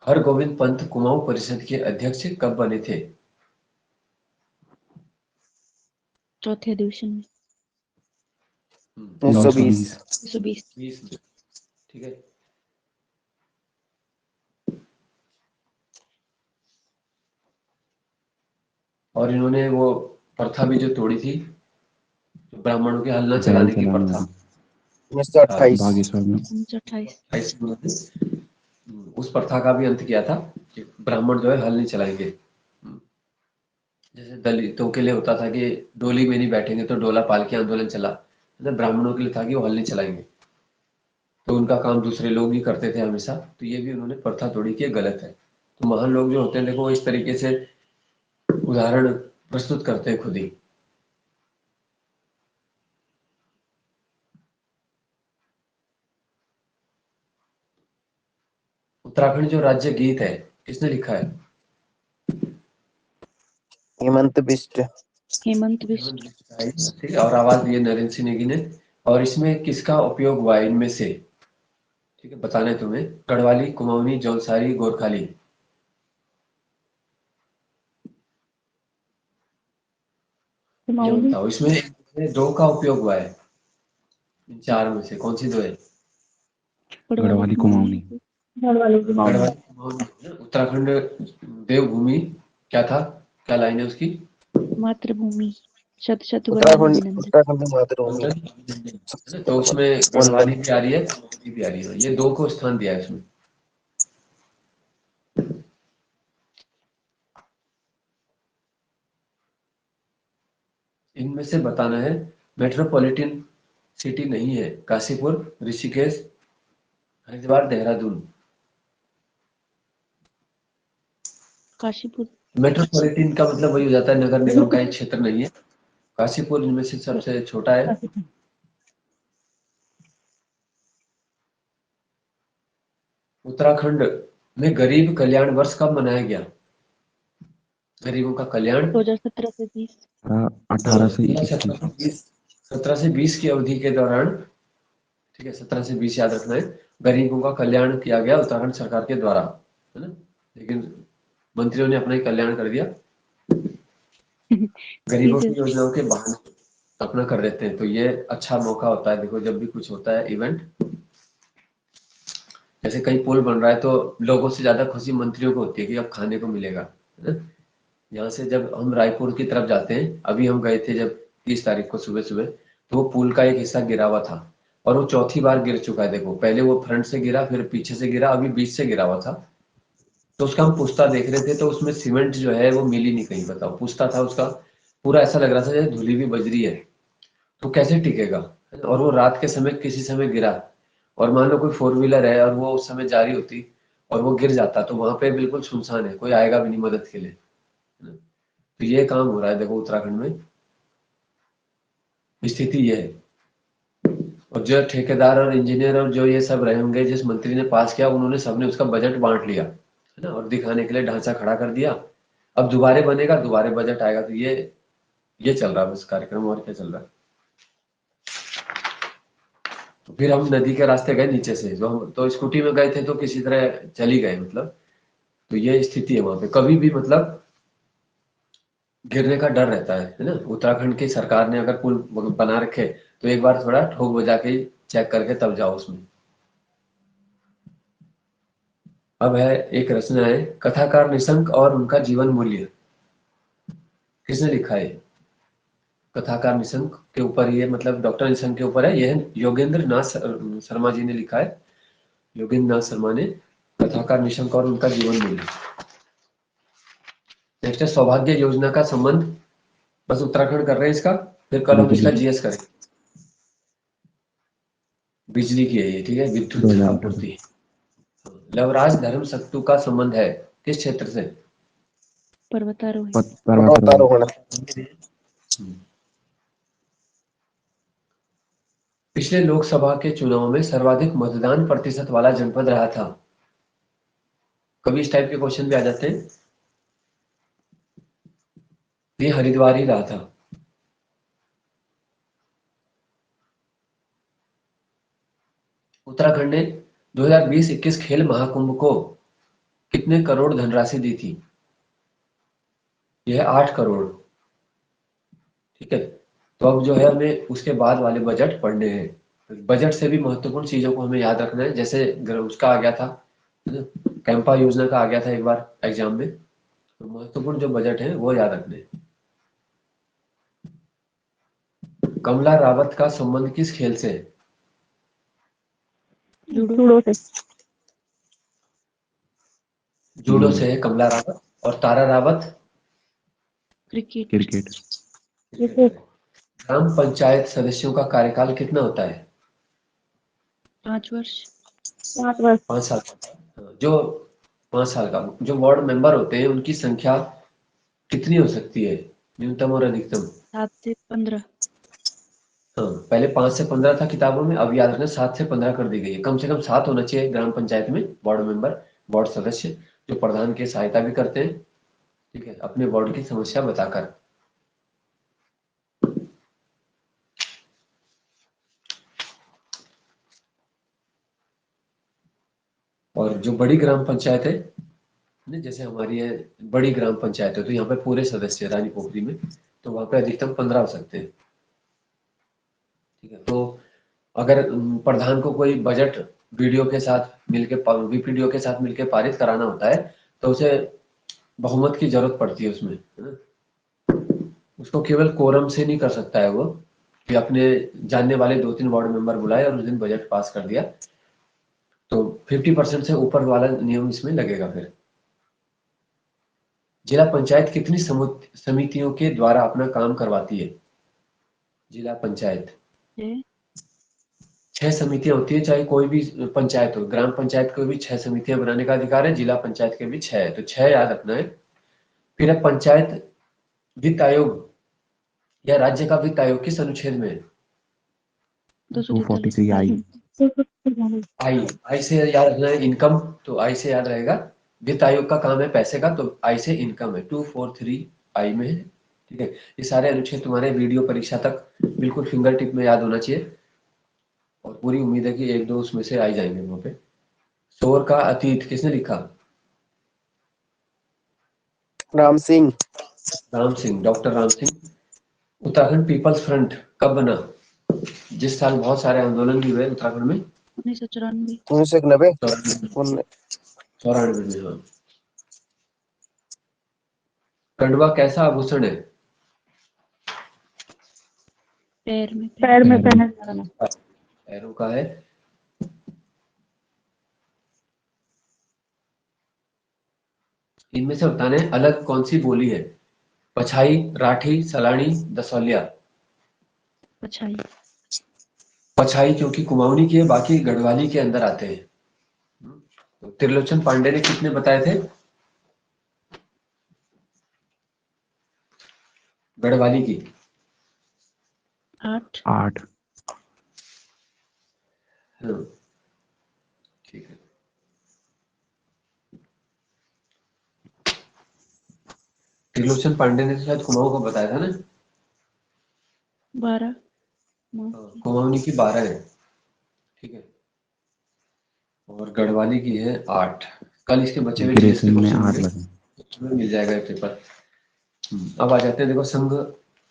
हरगोविंद पंत कुमाऊं परिषद के अध्यक्ष कब बने थे। चौथे अधिवेशन में। 1920। 1920। 20 में, ठीक है। और इन्होंने वो प्रथा भी जो तोड़ी थी, ब्राह्मणों के हल न बैल चलाने की चलाने प्रथा। वाली 1928। बागेश्वर में 1928। ऐसे उन्होंने उस प्रथा का भी अंत किया था कि ब्राह्मण जो है हल नहीं चलाएंगे। जैसे दलितों के लिए होता था कि डोली में नहीं बैठेंगे तो डोला पालकी आंदोलन चला, मतलब ब्राह्मणों के लिए था कि वो हल नहीं चलाएंगे, तो उनका काम दूसरे लोग ही करते थे हमेशा। तो ये भी उन्होंने प्रथा तोड़ी कि ये गलत है। तो महान लोग जो होते हैं देखो इस तरीके से उदाहरण प्रस्तुत करते हैं खुद ही। उत्तराखंड जो राज्य गीत है किसने लिखा है। हेमंत बिष्ट। हेमंत बिष्ट। ठीक है, और आवाज दी है नरेंद्र सिंह नेगी ने। और इसमें किसका उपयोग हुआ है इनमें से, ठीक है, बताना है तुम्हें। गढ़वाली, कुमाऊनी, जौनसारी, गोरखाली, ये कुमाऊनी। बताओ। इसमें दो का उपयोग हुआ है, इन चार में से कौन सी दो है। गढ़वाली गढ़वाली कुमाऊनी। कुमाऊनी गढ़वाली कुमाऊनी। गढ़वाली कुमाऊनी। उत्तराखंड देवभूमि क्या था, क्या लाइन है उसकी। मातृभूमि। शत शत वंदन उत्तराखंड अभिनंदन। उत्तराखंड मातृभूमि। वंदन अभिनंदन, है ना? तो उसमें वंदन। गढ़वाली भी आ रही है, कुमाऊनी भी आ रही है, ये दो को स्थान दिया है उसमें। इनमें से बताना है मेट्रोपॉलिटन सिटी नहीं है, काशीपुर, ऋषिकेश, हरिद्वार, देहरादून। काशीपुर। मेट्रोपॉलिटन का मतलब वही हो जाता है नगर निगम का एक क्षेत्र नहीं है। काशीपुर इनमें से सबसे छोटा है। उत्तराखंड में गरीब कल्याण वर्ष कब मनाया गया, गरीबों का कल्याण। 2017 से 20। 18 से 21 17 से 20 की अवधि के दौरान, ठीक है, 17 से 20 याद रखना है, गरीबों का कल्याण किया गया उत्तराखंड सरकार के द्वारा, है ना। लेकिन मंत्रियों ने अपना ही कल्याण कर दिया, गरीबों की योजनाओं के बहाने अपना कर देते हैं। तो ये अच्छा मौका होता है, देखो जब भी कुछ होता है इवेंट, जैसे कहीं पुल बन रहा है तो लोगों से ज्यादा खुशी मंत्रियों को होती है कि अब खाने को मिलेगा, है ना। यहाँ से जब हम रायपुर की तरफ जाते हैं, अभी हम गए थे जब 30 तारीख को सुबह सुबह, तो वो पुल का एक हिस्सा गिरा हुआ था, और वो चौथी बार गिर चुका है। देखो पहले वो फ्रंट से गिरा, फिर पीछे से गिरा, अभी बीच से गिरा हुआ था। तो उसका हम पुश्ता देख रहे थे, तो उसमें सीमेंट जो है वो मिली नहीं कहीं। बताओ, पुश्ता था उसका, पूरा ऐसा लग रहा था जैसे धुली हुई बजरी है। तो कैसे टिकेगा? और वो रात के समय किसी समय गिरा, और मान लो कोई फोर व्हीलर है और वो उस समय जा रही होती और वो गिर जाता, तो वहां पे बिल्कुल सुनसान है, कोई आएगा भी नहीं मदद के लिए। तो ये काम हो रहा है देखो उत्तराखंड में, स्थिति ये है। और जो ठेकेदार और इंजीनियर और जो ये सब रहे होंगे, जिस मंत्री ने पास किया, उन्होंने सबने उसका बजट बांट लिया है ना, और दिखाने के लिए ढांचा खड़ा कर दिया। अब दोबारे बनेगा, दोबारे बजट आएगा। तो ये चल रहा है बस कार्यक्रम, और क्या चल रहा है। तो फिर हम नदी के रास्ते गए नीचे से, जो हम तो स्कूटी में गए थे तो किसी तरह चली गए मतलब। तो ये स्थिति है वहां पे, कभी भी मतलब गिरने का डर रहता है ना। उत्तराखंड की सरकार ने अगर पुल बना रखे तो एक बार थोड़ा ठोक बजा के चेक करके तब जाओ उसमें। अब है एक रचना है, कथाकार निशंक और उनका जीवन मूल्य। किसने लिखा है? कथाकार निशंक के ऊपर, ये मतलब डॉक्टर निशंक के ऊपर है। यह योगेंद्र नाथ शर्मा जी ने लिखा है। योगेंद्र नाथ शर्मा ने कथाकार निशंक और उनका जीवन मूल्य। नेक्स्ट है सौभाग्य योजना का संबंध, बस उत्तराखंड कर रहे हैं इसका, फिर कल हम इसका बिजली जीएस करेंगे। बिजली की है ये, ठीक है, विद्युत 2018 आपूर्ति। लवराज धर्म सत्तू का संबंध है किस क्षेत्र से? पर्वतारोही। पर्वतारोहण। पर्वतारोहण। पिछले लोकसभा के चुनाव में सर्वाधिक मतदान प्रतिशत वाला जनपद रहा था। कभी इस टाइप के क्वेश्चन भी आ जाते हैं। ये हरिद्वार ही रहा था। उत्तराखंड ने 2020-21 खेल महाकुंभ को कितने करोड़ धनराशि दी थी? यह 8 करोड़। ठीक है, तो अब जो है हमें उसके बाद वाले बजट पढ़ने हैं। बजट से भी महत्वपूर्ण चीजों को हमें याद रखना है। जैसे उसका आ गया था, कैंपा योजना का आ गया था एक बार एग्जाम में। तो महत्वपूर्ण जो बजट है वो याद रखने हैं। कमला रावत का संबंध किस खेल से है? जूडो। जूडो से है कमला रावत। और तारा रावत? क्रिकेट। क्रिकेट। ग्राम पंचायत सदस्यों का कार्यकाल कितना होता है? 5 वर्ष। 5 साल का। जो 5 साल का जो वार्ड मेंबर होते हैं उनकी संख्या कितनी हो सकती है, न्यूनतम और अधिकतम? 7 से 15। हाँ, पहले 5 से 15 था किताबों में, अब याद रखना 7 से 15 कर दी गई है। कम से कम 7 होना चाहिए ग्राम पंचायत में वार्ड मेंबर, वार्ड सदस्य, जो प्रधान की सहायता भी करते हैं, ठीक है, अपने वार्ड की समस्या बताकर। और जो बड़ी ग्राम पंचायत है नहीं, जैसे हमारी है बड़ी ग्राम पंचायत है, तो यहाँ पे पूरे सदस्य रानी पोखरी में, तो वहां पे अधिकतम 15 हो सकते हैं। ठीक है, तो अगर प्रधान को कोई बजट वीडियो के साथ मिलके, वीपीडीओ के साथ मिलके पारित कराना होता है, तो उसे बहुमत की जरूरत पड़ती है उसमें, है ना। उसको केवल कोरम से नहीं कर सकता है वो, कि अपने जानने वाले 2-3 वार्ड मेंबर बुलाए और उस दिन बजट पास कर दिया। तो 50% से ऊपर वाला नियम इसमें लगेगा। फिर जिला पंचायत कितनी समितियों के द्वारा अपना काम करवाती है? जिला पंचायत 6 समितियां होती है, चाहे कोई भी पंचायत हो। ग्राम पंचायत को भी 6 समितियां बनाने का अधिकार है, जिला पंचायत के भी 6 है, तो 6 याद रखना है। फिर है पंचायत वित्त आयोग या राज्य का वित्त आयोग किस अनुच्छेद में है? 243 आई। आई से याद रखना है इनकम, तो आई से याद रहेगा। वित्त आयोग का काम है पैसे का, तो आई से इनकम है, 243 आई में है। ठीक है, ये सारे अनुच्छेद तुम्हारे वीडियो परीक्षा तक बिल्कुल फिंगर टिप में याद होना चाहिए, और पूरी उम्मीद है कि 1-2 उसमें से आ जाएंगे वहां पे। शोर का अतीत किसने लिखा? Ram Singh. Ram Singh, doctor Ram Singh. Uttarakhand people's front कब बना? जिस साल बहुत सारे आंदोलन भी हुए उत्तराखंड में। 1994। 1991। 94 में, हाँ। कंडवा कैसा आभूषण है? पैर में पैर में पहनने पहने जाना। एरो का है। इनमें से बताने अलग कौन सी बोली है? पछाई, राठी, सलाणी, दसौलिया। पछाई। पछाई क्योंकि कुमाऊनी की है, बाकी गढ़वाली के अंदर आते हैं। तो त्रिलोचन पांडे ने कितने बताए थे गढ़वाली की? 8। 8। हाँ, ठीक है। त्रिलोचन पांडे ने तो शायद कुमाऊं को बताया था ना। 12। कुमाऊनी की 12 है, ठीक है। और गढ़वाली की है 8। कल इसके बचे हुए जीएस के ग्रेसिंग में क्वेश्चन 8 होंगे, लगे। उसमें मिल जाएगा ये पेपर। अब आ जाते हैं, देखो संघ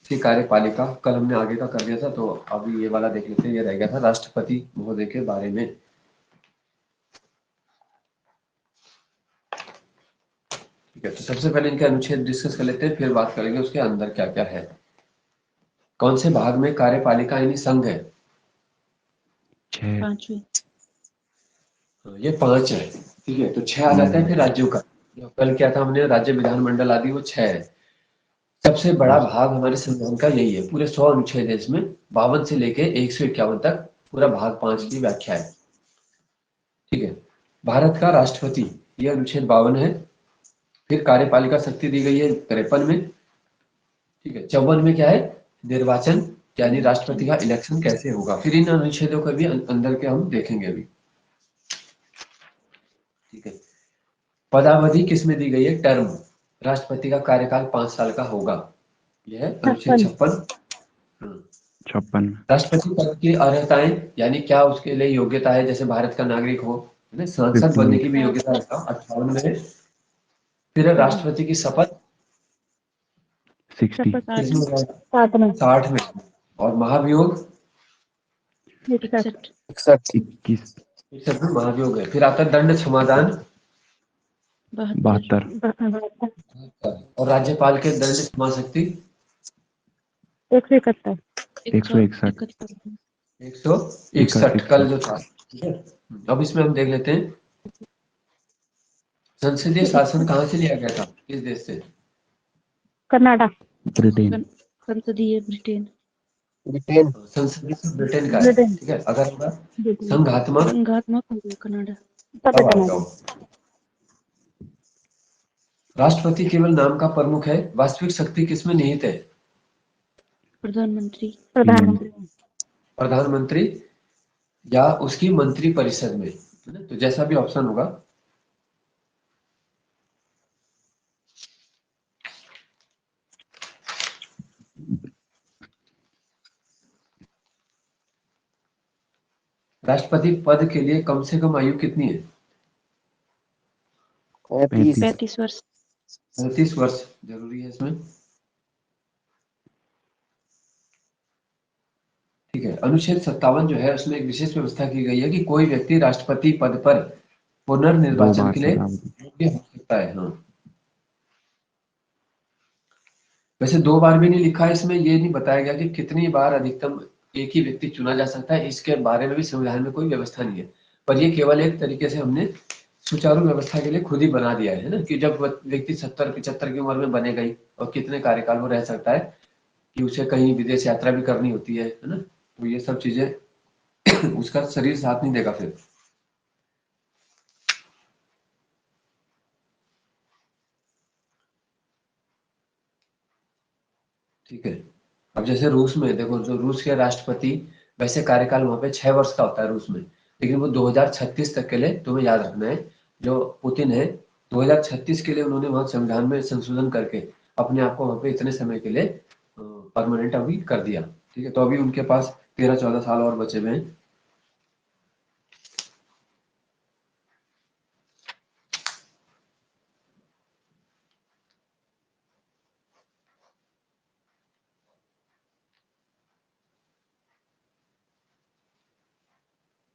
की कार्यपालिका कल हमने आगे का कर दिया था, तो अभी ये वाला देख लेते हैं। ये रह गया था राष्ट्रपति महोदय के बारे में। ठीक है, तो सबसे पहले इनके अनुच्छेद डिस्कस कर लेते हैं, फिर बात करेंगे उसके अंदर क्या क्या है। कौन से भाग में कार्यपालिका यानी संघ है? 6। 5वीं। ये 5 है, ठीक है। तो 6 आ जाता है फिर राज्यों का। जो कल क्या था हमने, राज्य विधानमंडल आदि, वो 6 है। सबसे बड़ा भाग हमारे संविधान का यही है। पूरे 100 अनुच्छेद है इसमें, 52 से लेके 151 तक पूरा भाग 5 की व्याख्या है, ठीक है। भारत का राष्ट्रपति, ये अनुच्छेद 52 है। फिर कार्यपालिका शक्ति दी गई है 53 में, ठीक है। 54 में क्या है, निर्वाचन यानी राष्ट्रपति का इलेक्शन कैसे होगा। फिर इन अनुच्छेदों को भी अंदर के हम देखेंगे अभी, ठीक है। पदावधि किसमें दी गई है, टर्म, राष्ट्रपति का कार्यकाल 5 साल का होगा, यह है अनुच्छेद 56। 56। राष्ट्रपति पद की अर्हताएं यानी क्या उसके लिए योग्यता है, जैसे भारत का नागरिक हो, है ना, सांसद बनने 58। की भी योग्यता है 58 में। फिर राष्ट्रपति की शपथ 60। किसमें है? 60 में। और महाभियोग 61। 61। 21। 61 में महाभियोग है। फिर आता है दंड क्षमादान 72। 72। और राज्यपाल के दंड क्षमा शक्ति 171। 161। 161 कल जो था, ठीक है। अब इसमें हम देख लेते हैं संसदीय शासन कहाँ से लिया गया था, किस देश से? कर्नाटक। ब्रिटेन। संसदीय ब्रिटेन। ब्रिटेन। संसदीय से ब्रिटेन का है, ठीक है। अगर होगा संघात्मक संघात्मक कनाडा। तब आएगा वो। राष्ट्रपति केवल नाम का प्रमुख है, वास्तविक शक्ति किसमें निहित है? प्रधानमंत्री। प्रधानमंत्री या उसकी मंत्री परिषद में, है ना? तो जैसा भी ऑप्शन होगा। राष्ट्रपति पद के लिए कम से कम आयु कितनी है? 35। 35 वर्ष। 35 वर्ष जरूरी है इसमें, ठीक है। अनुच्छेद 57 जो है उसमें एक विशेष व्यवस्था की गई है कि कोई व्यक्ति राष्ट्रपति पद पर 2 पुनर्निर्वाचन बार के लिए पदावधि। योग्य हो सकता है। हाँ, वैसे 2 बार भी नहीं लिखा है इसमें, ये नहीं बताया गया कि कितनी बार अधिकतम एक ही व्यक्ति चुना जा सकता है। इसके बारे में भी संविधान में कोई व्यवस्था नहीं है, पर ये केवल एक तरीके से हमने सुचारू व्यवस्था के लिए खुद ही बना दिया है ना, कि जब व्यक्ति 70-75 की उम्र में बनेगा ही, और कितने कार्यकाल वो रह सकता है, कि उसे कहीं विदेश यात्रा भी करनी होती है ना, तो ये सब चीजें उसका शरीर साथ नहीं देगा फिर। ठीक है। अब जैसे रूस में देखो, जो रूस के राष्ट्रपति, वैसे कार्यकाल वहां पे 6 वर्ष का होता है रूस में, लेकिन वो 2036 तक के लिए, तुम्हें याद रखना है, जो पुतिन है 2036 के लिए उन्होंने वहां संविधान में संशोधन करके अपने आप को वहां पे इतने समय के लिए परमानेंट अभी कर दिया, ठीक है। तो अभी उनके पास 13-14 साल और बचे हुए हैं।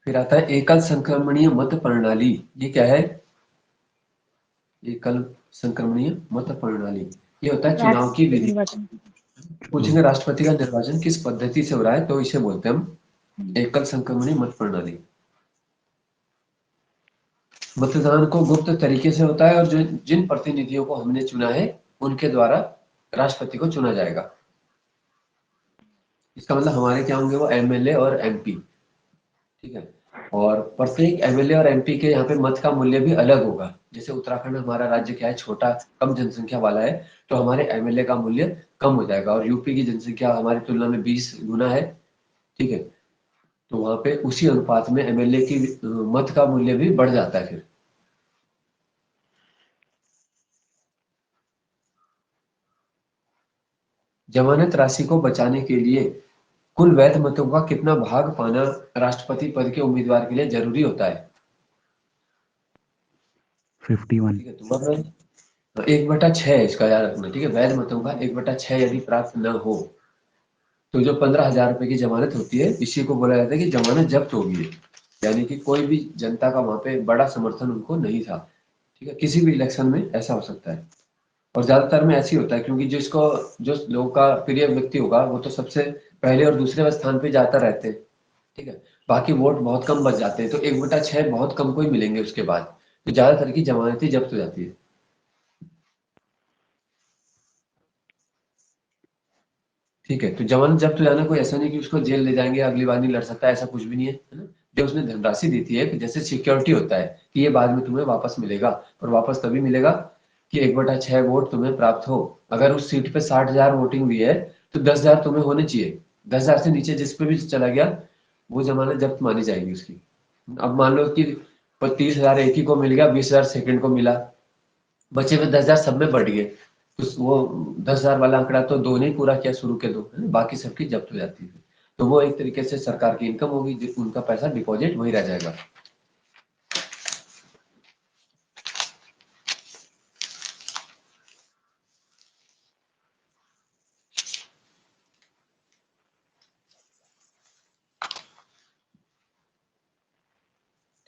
फिर आता है एकल संक्रमणीय मत प्रणाली। ये क्या है? एकल संक्रमणीय मत प्रणाली, ये होता है चुनाव की विधि। पूछेंगे राष्ट्रपति का निर्वाचन किस पद्धति से हो रहा है, तो इसे बोलते हैं हम एकल संक्रमणी मत प्रणाली। मतदान को गुप्त तरीके से होता है और जो जिन प्रतिनिधियों को हमने चुना है उनके द्वारा राष्ट्रपति को चुना जाएगा। इसका मतलब हमारे क्या होंगे, वो एमएलए और एमपी, ठीक है। और प्रत्येक एमएलए और एमपी के यहाँ पे मत का मूल्य भी अलग होगा। जैसे उत्तराखंड हमारा राज्य क्या है, छोटा कम जनसंख्या वाला है, तो हमारे एमएलए का मूल्य कम हो जाएगा। और यूपी की जनसंख्या हमारी तुलना में 20 गुना है, ठीक है, तो वहां पे उसी अनुपात में एमएलए की मत का मूल्य भी बढ़ जाता है फिर। जमानत राशि को बचाने के लिए कुल वैध मतों का कितना भाग पाना राष्ट्रपति पद के उम्मीदवार के लिए जरूरी होता है? 51। ठीक है, तो मतलब 1/6 इसका याद रखना, ठीक है। वैध मतों का 1/6 यदि प्राप्त न हो तो जो 15,000 रुपए की जमानत होती है, इसी को बोला जाता है कि जमानत जब्त होगी है। यानी कि कोई भी जनता का वहां पे बड़ा समर्थन उनको नहीं था, ठीक है। किसी भी इलेक्शन में ऐसा हो सकता है और ज्यादातर में ऐसे ही होता है, क्योंकि जिसको जो लोगों का प्रिय व्यक्ति होगा वो तो सबसे पहले और दूसरे स्थान पे जाता रहते हैं, ठीक है। बाकी वोट बहुत कम बच जाते हैं, तो 1/6 बहुत कम को ही मिलेंगे उसके बाद, तो ज्यादातर की जमानत ही जब्त हो जाती है। ठीक है, तो जमानत जब्त हो जाना कोई ऐसा नहीं कि उसको जेल ले जाएंगे, अगली बार नहीं लड़ सकता, ऐसा कुछ भी नहीं है, है ना। जो उसने धनराशि दी थी, एक जैसे सिक्योरिटी होता है कि ये बाद में तुम्हें वापस मिलेगा, और वापस तभी मिलेगा कि 1/6 वोट तुम्हें प्राप्त हो। अगर उस सीट पे 60,000 वोटिंग हुई है तो 10,000 तुम्हें होने चाहिए। 10,000 से नीचे जिस पे भी चला गया वो जमानत जब्त मानी जाएगी उसकी। अब मान लो कि 30,000 एक ही को मिल गया, 20,000 सेकंड को मिला, बचे हुए 10,000 सब में बढ़ गए, तो वो 10,000 वाला आंकड़ा तो दो नहीं पूरा किया शुरू के दो, है ना? बाकी सबकी जब्त हो जाती है। तो वो एक तरीके से सरकार की इनकम होगी, उनका पैसा डिपॉजिट वही रह जाएगा।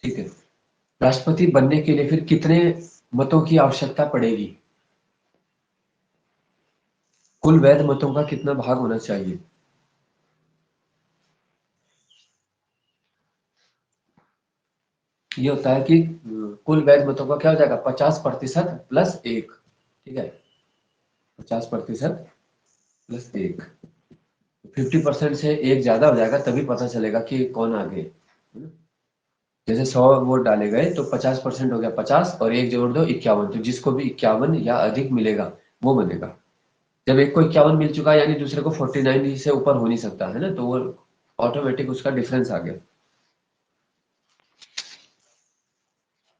ठीक है, राष्ट्रपति बनने के लिए फिर कितने मतों की आवश्यकता पड़ेगी? कुल वैध मतों का कितना भाग होना चाहिए? ये होता है कि कुल वैध मतों का क्या हो जाएगा, 50% प्लस 1, ठीक है। 50% प्लस 1, 50% से एक ज्यादा हो जाएगा, तभी पता चलेगा कि कौन आगे है। जैसे 100 वोट डाले गए तो 50% हो गया 50, और एक जोड़ दो 51, तो जिसको भी 51 या अधिक मिलेगा वो बनेगा। जब एक को 51 मिल चुका है यानी दूसरे को 49 से ऊपर हो नहीं सकता, है ना, तो वो ऑटोमेटिक उसका डिफरेंस आ गया।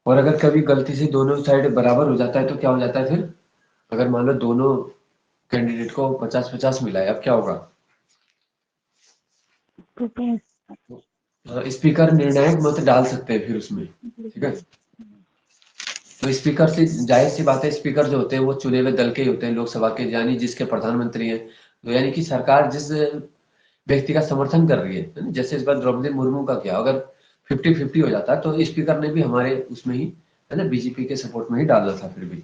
और अगर कभी गलती से दोनों साइड बराबर हो जाता है तो क्या हो जाता है फिर? अगर मान लो दोनों कैंडिडेट को 50-50 मिला है, अब क्या होगा? स्पीकर निर्णायक मत डाल सकते हैं फिर उसमें, ठीक है। तो स्पीकर से जाहिर सी बात है, स्पीकर जो होते हैं वो चुने हुए दल के ही होते हैं, लोकसभा के, यानी जिसके प्रधानमंत्री हैं। तो यानी कि सरकार जिस व्यक्ति का समर्थन कर रही है ना, जैसे इस बार द्रौपदी मुर्मू का क्या, अगर 50-50 हो जाता तो स्पीकर ने भी हमारे उसमें ही, है ना, बीजेपी के सपोर्ट में ही डालना था फिर भी।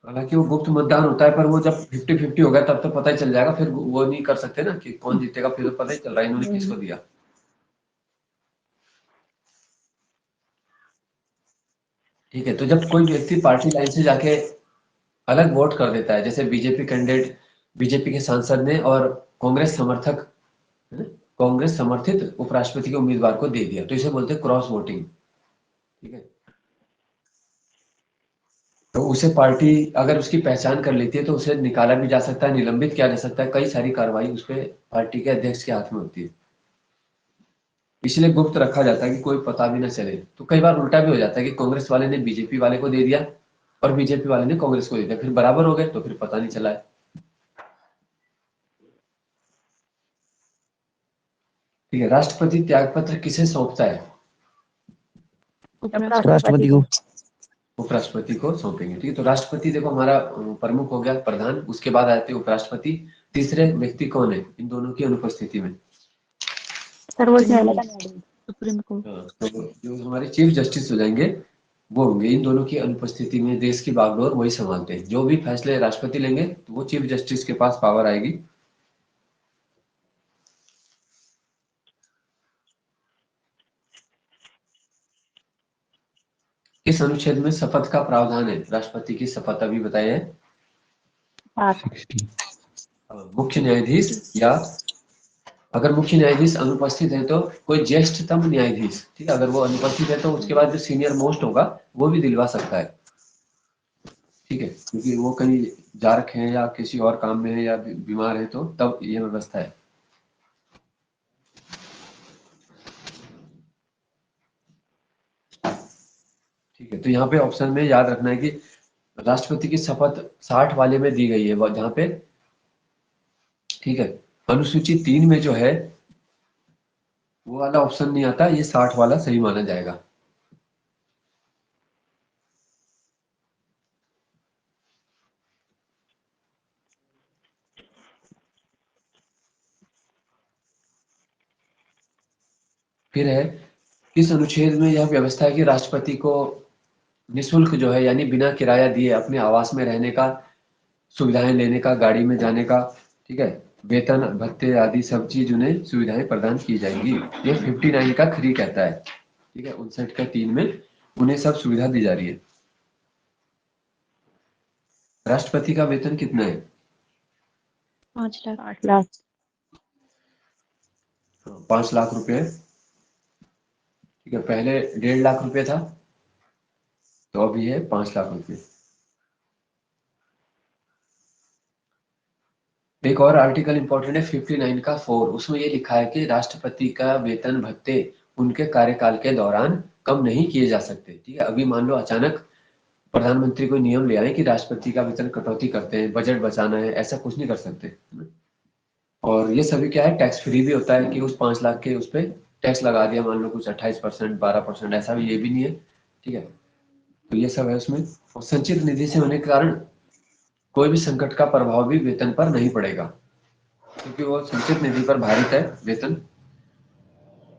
हालांकि वो गुप्त मतदान होता है, पर वो जब 50-50 हो गया तब तो पता ही चल जाएगा, फिर वो नहीं कर सकते ना कि कौन जीतेगा, फिर तो पता ही चल रहा है इन्होंने किसको दिया। ठीक है, तो जब कोई व्यक्ति पार्टी लाइन से जाके अलग वोट कर देता है, जैसे बीजेपी कैंडिडेट, बीजेपी के सांसद ने और कांग्रेस समर्थक, है ना, कांग्रेस समर्थित उपराष्ट्रपति के उम्मीदवार को दे दिया, तो इसे बोलते हैं क्रॉस वोटिंग, ठीक है। तो उसे पार्टी अगर उसकी पहचान कर लेती है तो उसे निकाला भी जा सकता है, निलंबित किया जा सकता है, कई सारी कार्रवाई उस पर पार्टी के अध्यक्ष के हाथ में होती है। इसलिए गुप्त रखा जाता है कि कोई पता भी ना चले। तो कई बार उल्टा भी हो जाता है कि कांग्रेस वाले ने बीजेपी वाले को दे दिया और बीजेपी वाले ने कांग्रेस को दे दिया, फिर बराबर हो गए तो फिर पता नहीं चला है। ठीक है, राष्ट्रपति त्याग पत्र किसे सौंपता है? राष्ट्रपति को। उपराष्ट्रपति को सौंपेंगे, ठीक है। तो राष्ट्रपति देखो हमारा प्रमुख हो गया, प्रधान, उसके बाद आते हैं उपराष्ट्रपति। तीसरे व्यक्ति कौन है इन दोनों की अनुपस्थिति में? सर्वोच्च न्यायालय का न्यायाधीश। Supreme court. तो जो हमारे चीफ जस्टिस हो जाएंगे वो होंगे। इन दोनों की अनुपस्थिति में देश की बागडोर वही संभालते हैं। जो भी फैसले राष्ट्रपति लेंगे तो वो चीफ जस्टिस के पास पावर आएगी। इस अनुच्छेद में शपथ का प्रावधान है। राष्ट्रपति की शपथ अभी बताया है। 60 मुख्य न्यायाधीश या अगर मुख्य न्यायाधीश अनुपस्थित है तो कोई ज्येष्ठतम न्यायाधीश, ठीक है, अगर वो अनुपस्थित है तो उसके बाद जो सीनियर मोस्ट होगा वो भी दिलवा सकता है, ठीक है, क्योंकि वो कहीं जा रखे हैं या किसी और काम में है या बीमार है, तो तब ये व्यवस्था है। ठीक है, तो यहाँ पे ऑप्शन में याद रखना है कि राष्ट्रपति की शपथ 60 वाले में दी गई है, जहाँ पे, ठीक है, अनुसूची 3 में जो है वो वाला ऑप्शन नहीं आता, ये 60 वाला सही माना जाएगा। फिर है, किस अनुच्छेद में यह व्यवस्था है कि राष्ट्रपति को निःशुल्क जो है यानी बिना किराया दिए अपने आवास में रहने का, सुविधाएं लेने का, गाड़ी में जाने का, ठीक है, वेतन भत्ते आदि सब चीज उन्हें सुविधाएं प्रदान की जाएंगी। ये 59 का 3 कहता है, ठीक है, 59 का 3 में उन्हें सब सुविधा दी जा रही है। राष्ट्रपति का वेतन कितना है? 5 लाख। 8 लाख। 5 लाख रुपए, ठीक है, पहले 1.5 लाख रुपए था, तो अभी है 5 लाख रुपए। एक और आर्टिकल इंपॉर्टेंट है 59 का 4, उसमें ये लिखा है कि राष्ट्रपति का वेतन भत्ते उनके कार्यकाल के दौरान कम नहीं किए जा सकते, ठीक है। अभी मान लो अचानक प्रधानमंत्री कोई नियम ले आए कि राष्ट्रपति का वेतन कटौती करते हैं, बजट बचाना है, ऐसा कुछ नहीं कर सकते। और ये सभी क्या है, टैक्स फ्री भी होता है कि उस 5 लाख के उस पर टैक्स लगा दिया, मान लो कुछ 28%, 12%, ऐसा भी ये भी नहीं है, ठीक है। तो ये सब है उसमें। और संचित निधि से होने के कारण कोई भी संकट का प्रभाव भी वेतन पर नहीं पड़ेगा, क्योंकि वो संचित निधि पर भारित है वेतन।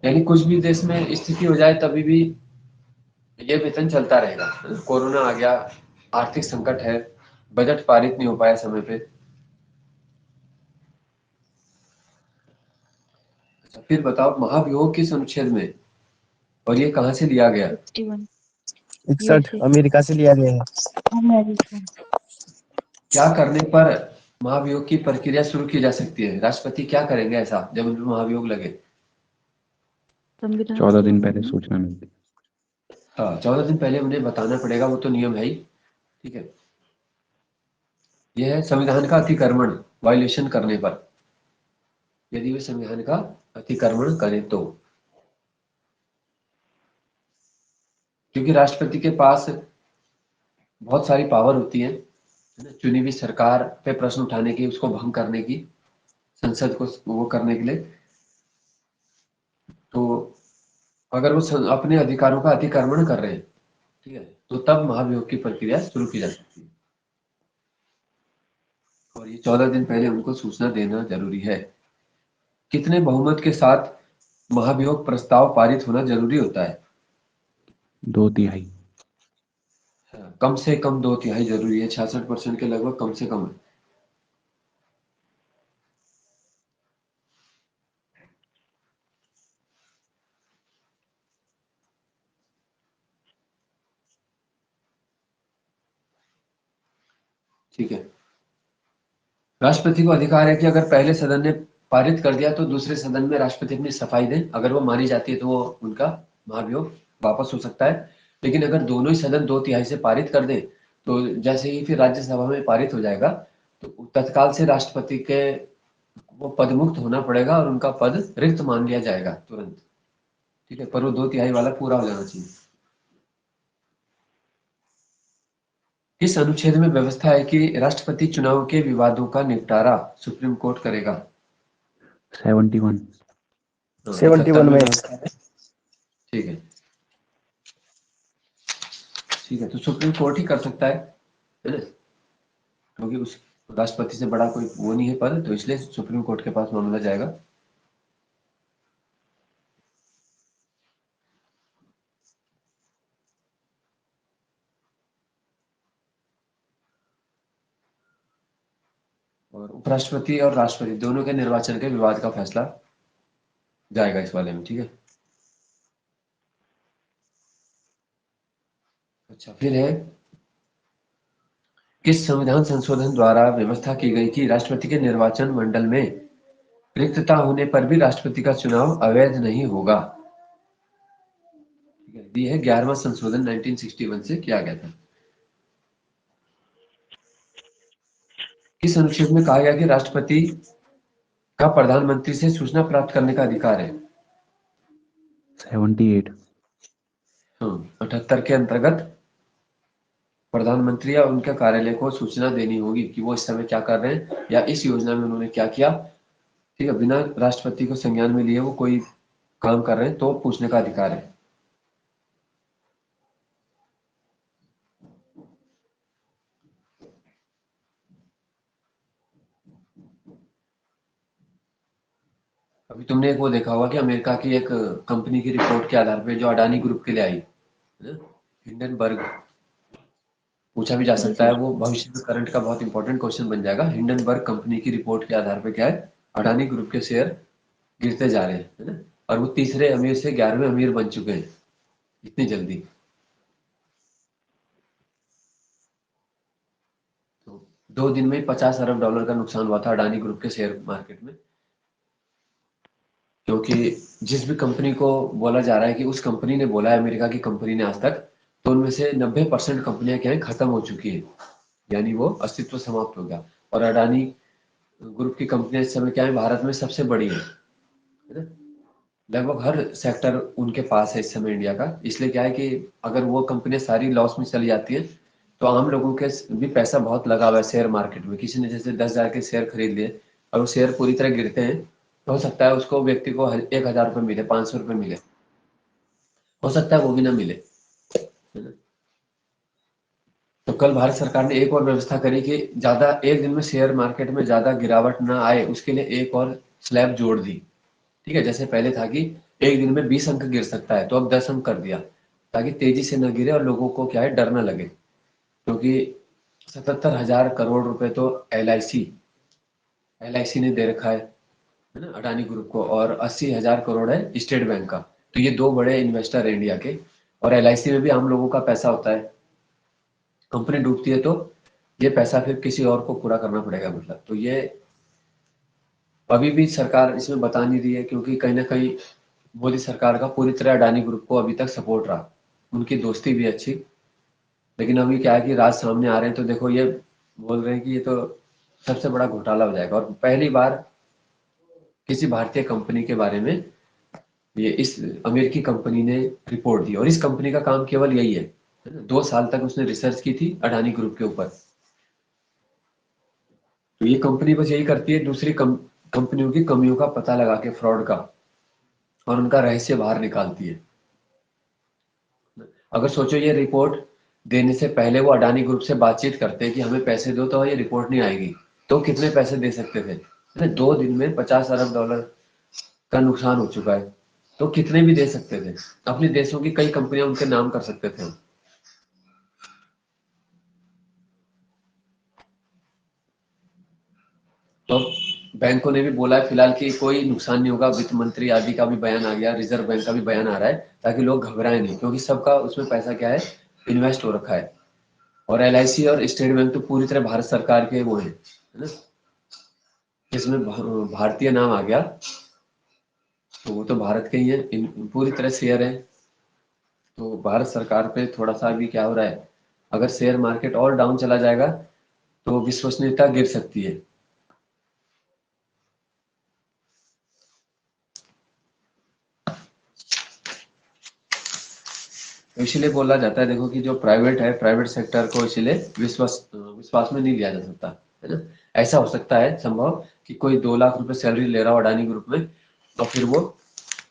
यानी कुछ भी देश में स्थिति हो जाए तभी भी ये वेतन चलता रहेगा। कोरोना आ गया, आर्थिक संकट है, बजट पारित नहीं हो पाया समय पे। अच्छा, फिर बताओ महाभियोग किस अनुच्छेद में, और ये कहाँ से लिया गया? 61 61 यूएसए। अमेरिका से लिया गया है। क्या करने पर महाभियोग की प्रक्रिया शुरू की जा सकती है? राष्ट्रपति क्या करेंगे ऐसा जब उनको महाभियोग लगे? संविधान 14 सभा दिन में पहले सूचना मिलती। हाँ, 14 दिन पहले उन्हें बताना पड़ेगा, वो तो नियम है ही, ठीक है। यह है संविधान का अतिक्रमण, वायोलेशन करने पर, यदि वे संविधान का अतिक्रमण करें तो। क्योंकि राष्ट्रपति के पास बहुत सारी पावर होती है ना, चुनी हुई सरकार पे प्रश्न उठाने की, उसको भंग करने की, संसद को वो करने के लिए। तो अगर वो अपने अधिकारों का अतिक्रमण कर रहे हैं, ठीक है, तो तब महाभियोग की प्रक्रिया शुरू की जा सकती है। और ये 14 दिन पहले उनको सूचना देना जरूरी है। कितने बहुमत के साथ महाभियोग प्रस्ताव पारित होना जरूरी होता है? 2/3। कम से कम 2/3 जरूरी है, 66% के लगभग कम से कम है। ठीक है, राष्ट्रपति को अधिकार है कि अगर पहले सदन ने पारित कर दिया तो दूसरे सदन में राष्ट्रपति अपनी सफाई दें, अगर वो मानी जाती है तो वो उनका महाभियोग वापस हो सकता है। लेकिन अगर दोनों ही सदन 2/3 से पारित कर दें तो जैसे ही फिर राज्यसभा में पारित हो जाएगा तो तत्काल से राष्ट्रपति के वो पद मुक्त होना पड़ेगा और उनका पद रिक्त मान लिया जाएगा तुरंत, ठीक है, पर वो 2/3 वाला पूरा हो जाना चाहिए। इस अनुच्छेद में व्यवस्था है कि राष्ट्रपति चुनाव के विवादों का निपटारा सुप्रीम कोर्ट करेगा। 71। 71 में। ठीक है, ठीक है, तो सुप्रीम कोर्ट ही कर सकता है ना, क्योंकि उस राष्ट्रपति से बड़ा कोई वो नहीं है पद, तो इसलिए सुप्रीम कोर्ट के पास मामला जाएगा। और उपराष्ट्रपति और राष्ट्रपति दोनों के निर्वाचन के विवाद का फैसला जाएगा इस वाले में, ठीक है। अच्छा, फिर है किस संविधान संशोधन द्वारा व्यवस्था की गई कि राष्ट्रपति के निर्वाचन मंडल में रिक्तता होने पर भी राष्ट्रपति का चुनाव अवैध नहीं होगा। ठीक है, ये है 11वां संशोधन 1961 से किया गया था। किस अनुच्छेद में कहा गया कि राष्ट्रपति का प्रधानमंत्री से सूचना प्राप्त करने का अधिकार है? 78। 78 के अंतर्गत प्रधानमंत्री या उनके कार्यालय को सूचना देनी होगी कि वो इस समय क्या कर रहे हैं या इस योजना में उन्होंने क्या किया। ठीक है, बिना राष्ट्रपति को संज्ञान में लिए वो कोई काम कर रहे हैं तो पूछने का अधिकार है। अभी तुमने एक वो देखा होगा कि अमेरिका की एक कंपनी की रिपोर्ट के आधार पे जो अडानी ग्रुप के लिए आई है, हिंडनबर्ग, पूछा भी जा सकता है, वो भविष्य में करंट का बहुत इंपॉर्टेंट क्वेश्चन बन जाएगा। हिंडनबर्ग कंपनी की रिपोर्ट के आधार पे क्या है, अडानी ग्रुप के शेयर गिरते जा रहे हैं, है ना, और वो तीसरे अमीर से 11वें अमीर बन चुके हैं इतनी जल्दी। तो 2 दिन में 50 अरब डॉलर का नुकसान हुआ था अडानी ग्रुप के शेयर मार्केट में, क्योंकि जिस भी कंपनी को बोला जा रहा है कि उस कंपनी ने बोला है, अमेरिका की कंपनी ने आज तक, तो उनमें से 90% कंपनियां क्या है, खत्म हो चुकी है, यानी वो अस्तित्व समाप्त हो गया। और अडानी ग्रुप की कंपनियां इस समय क्या है, भारत में सबसे बड़ी है ना, लगभग हर सेक्टर उनके पास है इस समय इंडिया का। इसलिए क्या है कि अगर वो कंपनियां सारी लॉस में चली जाती है तो आम लोगों के भी पैसा बहुत लगा हुआ है शेयर मार्केट में। किसी ने जैसे 10,000 के शेयर खरीद लिए और वो शेयर पूरी तरह गिरते हैं तो हो सकता है उसको व्यक्ति को 1,000 रुपये मिले, 500 रुपये मिले, हो सकता है वो भी ना मिले, है ना। तो कल भारत सरकार ने एक और व्यवस्था करी कि ज्यादा एक दिन में शेयर मार्केट में ज्यादा गिरावट ना आए, उसके लिए एक और स्लैब जोड़ दी। ठीक है, जैसे पहले था कि एक दिन में 20 अंक गिर सकता है, तो अब 10 अंक कर दिया ताकि तेजी से न गिरे और लोगों को क्या है, डर ना लगे। क्योंकि 77,000 करोड़ रुपए तो एल आई सी ने दे रखा है ना, अडानी ग्रुप को, और 80,000 करोड़ है स्टेट बैंक का। तो ये दो बड़े इन्वेस्टर है इंडिया के, और एल आई सी में भी आम लोगों का पैसा होता है। कंपनी डूबती है तो ये पैसा फिर किसी और को पूरा करना पड़ेगा, मतलब। तो ये अभी भी सरकार इसमें बता नहीं रही है, क्योंकि कहीं ना कहीं मोदी सरकार का पूरी तरह अडानी ग्रुप को अभी तक सपोर्ट रहा, उनकी दोस्ती भी अच्छी। लेकिन अभी क्या है कि राज सामने आ रहे हैं तो देखो ये बोल रहे हैं कि ये तो सबसे बड़ा घोटाला हो जाएगा, और पहली बार किसी भारतीय कंपनी के बारे में ये इस अमेरिकी कंपनी ने रिपोर्ट दी। और इस कंपनी का काम केवल यही है ना, 2 साल तक उसने रिसर्च की थी अडानी ग्रुप के ऊपर। तो ये कंपनी बस यही करती है, दूसरी कंपनियों की कमियों का पता लगा के, फ्रॉड का, और उनका रहस्य बाहर निकालती है। अगर सोचो ये रिपोर्ट देने से पहले वो अडानी ग्रुप से बातचीत करते कि हमें पैसे दो तो ये रिपोर्ट नहीं आएगी, तो कितने पैसे दे सकते थे, है ना। 2 दिन में 50 अरब डॉलर का नुकसान हो चुका है, तो कितने भी दे सकते थे, अपने देशों की कई कंपनियां उनके नाम कर सकते थे हम। तो बैंकों ने भी बोला है फिलहाल कि कोई नुकसान नहीं होगा, वित्त मंत्री आदि का भी बयान आ गया, रिजर्व बैंक का भी बयान आ रहा है, ताकि लोग घबराएं नहीं, क्योंकि सबका उसमें पैसा क्या है, इन्वेस्ट हो रखा है। और एल आई सी और स्टेट बैंक तो पूरी तरह भारत सरकार के वो है ना, जिसमें भारतीय नाम आ गया तो वो तो भारत के ही है, पूरी तरह शेयर है। तो भारत सरकार पे थोड़ा सा भी क्या हो रहा है, अगर शेयर मार्केट और डाउन चला जाएगा तो विश्वसनीयता गिर सकती है। तो इसीलिए बोला जाता है, देखो कि जो प्राइवेट है, प्राइवेट सेक्टर को इसीलिए विश्वास में नहीं लिया जा सकता, है ना। ऐसा हो सकता है संभव कि कोई 2 लाख रुपए सैलरी ले रहा हो अडानी ग्रुप में, तो फिर वो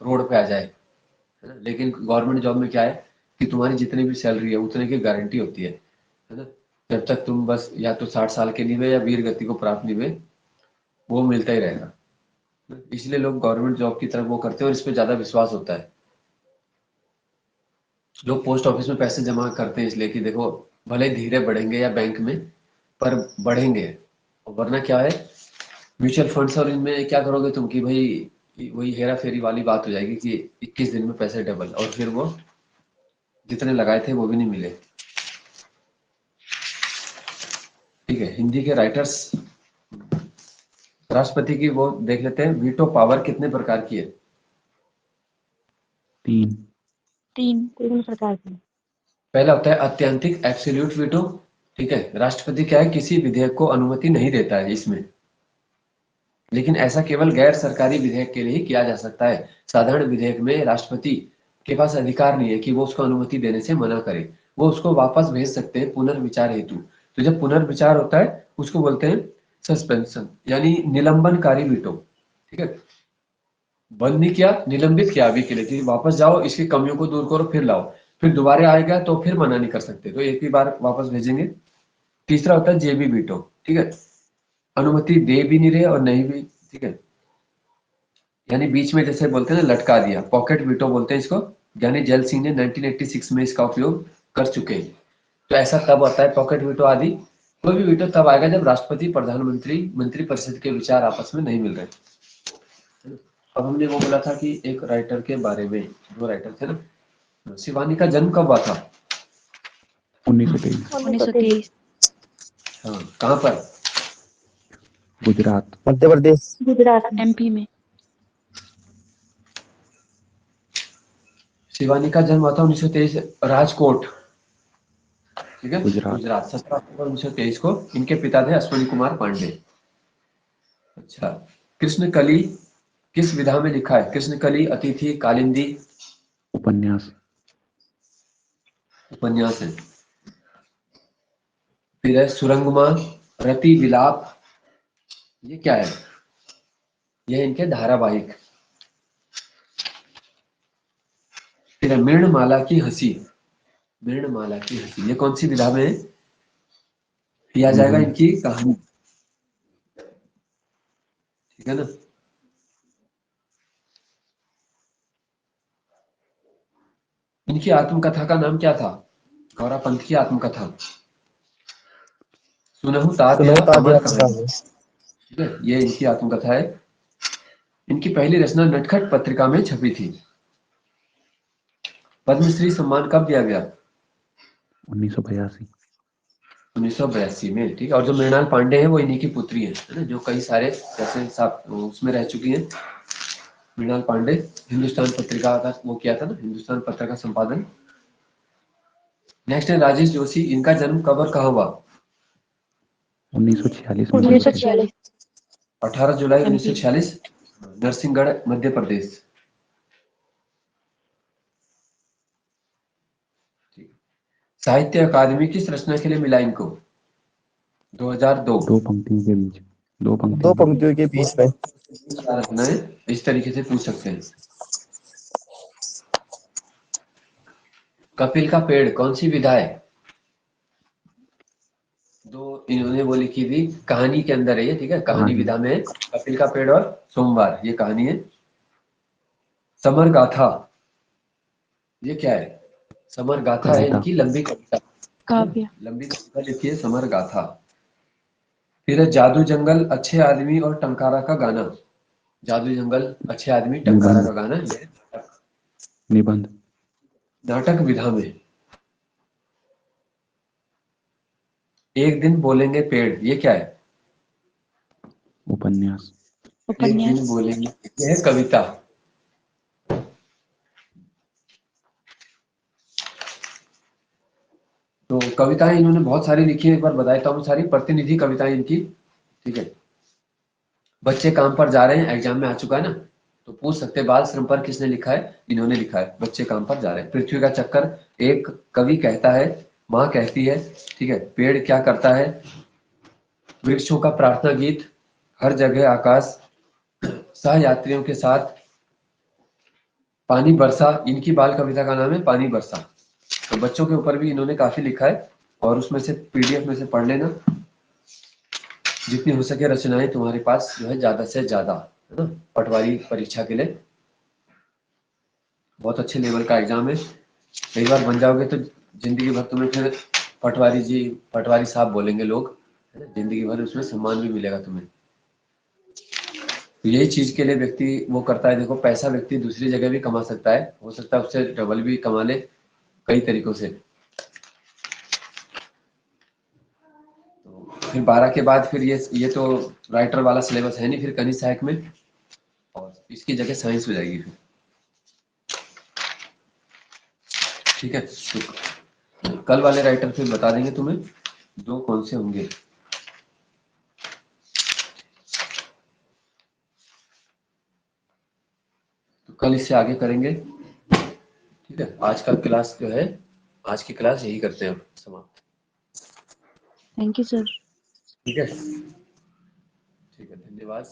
रोड पे आ जाए, है ना। लेकिन गवर्नमेंट जॉब में क्या है कि तुम्हारी जितनी भी सैलरी है उतने की गारंटी होती है ना। जब तक तुम बस या तो 60 साल के निवे या वीर गति को प्राप्त निवे, वो मिलता ही रहेगा। इसलिए लोग गवर्नमेंट जॉब की तरफ वो करते हैं और इस पे ज्यादा विश्वास होता है। लोग पोस्ट ऑफिस में पैसे जमा करते हैं इसलिए कि देखो भले धीरे बढ़ेंगे या बैंक में, पर बढ़ेंगे। और वरना क्या है म्यूचुअल फंड्स और इनमें क्या करोगे तुम कि भाई वही हेरा फेरी वाली बात हो जाएगी कि 21 दिन में पैसे डबल, और फिर वो जितने लगाए थे वो भी नहीं मिले। ठीक है, हिंदी के राइटर्स, राष्ट्रपति की वो देख लेते हैं, वीटो पावर कितने प्रकार की है? 3। तीन प्रकार की। पहला होता है अत्यंतिक एब्सोल्यूट वीटो। ठीक है, राष्ट्रपति क्या है, किसी विधेयक को अनुमति नहीं देता है इसमें, लेकिन ऐसा केवल गैर सरकारी विधेयक के लिए ही किया जा सकता है। साधारण विधेयक में राष्ट्रपति के पास अधिकार नहीं है कि वो उसको अनुमति देने से मना करे, वो उसको वापस भेज सकते हैं पुनर्विचार हेतु। तो जब पुनर्विचार होता है उसको बोलते हैं सस्पेंशन, यानी निलंबनकारी वीटो। ठीक है, बंद नहीं किया, निलंबित किया अभी के लिए कि वापस जाओ, इसकी कमियों को दूर करो फिर लाओ, फिर दोबारा आएगा तो फिर मना नहीं कर सकते, तो एक ही बार वापस भेजेंगे। तीसरा होता है जेबी वीटो। ठीक है, अनुमति दे भी नहीं रहे और नहीं भी। ठीक है, यानी बीच में जैसे बोलते हैं ना, लटका दिया, पॉकेट वीटो बोलते हैं इसको। यानी जैल सिंह ने 1986 में इसका उपयोग कर चुके हैं। तो ऐसा तब होता है पॉकेट वीटो आदि, कोई भी वीटो तब आएगा जब राष्ट्रपति, प्रधानमंत्री, मंत्रिपरिषद के विचार आपस में नहीं मिल रहे। अब हमने वो बोला था कि एक राइटर के बारे में, दो राइटर थे ना, शिवानी का जन्म कब हुआ था? 1923। 1923। हाँ, कहाँ पर? गुजरात। मध्य प्रदेश। गुजरात MP में। शिवानी का जन्म हुआ था 1923 राजकोट। ठीक है, गुजरात। गुजरात, 17 अक्टूबर 1923 को। इनके पिता थे अश्विनी कुमार पांडे। अच्छा, कृष्ण कली किस विधा में लिखा है? कृष्ण कली, अतिथि, कालिंदी? उपन्यास। उपन्यास है। फिर है सुरंगमा, रति विलाप, ये क्या है? ये इनके धारावाहिक। फिर है मृणमाला की हंसी, मृणमाला की हंसी, ये कौन सी विधा में है? किया जाएगा निबंध। इनकी कहानी। ठीक है ना। इनकी आत्मकथा का नाम क्या था? गौरा पंत की आत्मकथा, सुनहु तात सुनो यह ताज अमर आपका कहानी। ठीक है, ये इनकी आत्मकथा है। इनकी पहली रचना नटखट पत्रिका में छपी थी। पद्मश्री सम्मान कब दिया गया? 1982। 1982 में। ठीक है, और जो मृणाल पांडे हैं वो इन्हीं की पुत्री है ना, जो कई सारे जैसे उसमें रह चुकी हैं। मृणाल पांडे, हिंदुस्तान पत्रिका का वो किया था ना, हिंदुस्तान पत्र का संपादन। नेक्स्ट है राजेश जोशी, इनका जन्म कब और कहाँ हुआ? 1946 में हुई थी। 1946। 18 जुलाई MP। 1946, नरसिंहगढ़, मध्य प्रदेश। साहित्य अकादमी किस रचना के लिए मिला इनको? 2002। 2 पंक्तियों के बीच। 2 दो पंक्तियों के बीच। पंक्तियों के बीच में। रचनाएं इस तरीके से पूछ सकते हैं। कपिल का पेड़ कौन सी विधा है? दो इन्होंने वो लिखी थी, कहानी के अंदर है ये। ठीक है, कहानी कहानी। विधा में है। कपिल का पेड़ और सोमवार, ये कहानी है। समर गाथा, ये क्या है? समर गाथा है कविता। इनकी लंबी कविता। काव्य। लंबी कविता लिखी है समर गाथा। फिर है जादू जंगल, अच्छे आदमी और टंकारा का गाना। जादू जंगल, अच्छे आदमी, टंकारा निबंध। का गाना, ये नाटक, निबंध। नाटक विधा में। एक दिन बोलेंगे पेड़, ये क्या है? उपन्यास। एक दिन उपन्यास। बोलेंगे, ये है कविता। तो कविताएं इन्होंने बहुत सारी लिखी है, एक बार बताया था हूँ सारी प्रतिनिधि कविताएं इनकी। ठीक है, बच्चे काम पर जा रहे हैं, एग्जाम में आ चुका है ना, तो पूछ सकते हैं बाल श्रम पर किसने लिखा है? इन्होंने लिखा है, बच्चे काम पर जा रहे हैं। पृथ्वी का चक्कर, एक कवि कहता है, माँ कहती है। ठीक है, पेड़ क्या करता है? वृक्षों का प्रार्थना गीत, हर जगह आकाश, सह यात्रियों के साथ, पानी बरसा, इनकी बाल कविता का नाम है पानी बरसा। तो बच्चों के ऊपर भी इन्होंने काफी लिखा है, और उसमें से PDF में से पढ़ लेना, जितनी हो सके रचनाएं तुम्हारे पास जो है ज्यादा से ज्यादा, है ना, पटवारी परीक्षा के लिए। बहुत अच्छे लेवल का एग्जाम है, कई बार बन जाओगे तो जिंदगी भर तुम्हें फिर पटवारी जी, पटवारी साहब बोलेंगे लोग, है ना, जिंदगी भर उसमें सम्मान भी मिलेगा तुम्हें। तो यही चीज के लिए व्यक्ति वो करता है। देखो पैसा व्यक्ति दूसरी जगह भी कमा सकता है, हो सकता है उससे डबल भी कमा ले कई तरीकों से। तो फिर 12 के बाद फिर ये तो राइटर वाला सिलेबस है नहीं फिर कनिष्ठ सहायक में, और इसकी जगह साइंस हो जाएगी फिर। ठीक है, तो कल वाले राइटर फिर बता देंगे तुम्हें दो कौन से होंगे। तो कल इससे आगे करेंगे। ठीक है, आज का क्लास जो है, आज की क्लास यही करते हैं हम समाप्त। Thank you sir. ठीक है, ठीक है, धन्यवाद।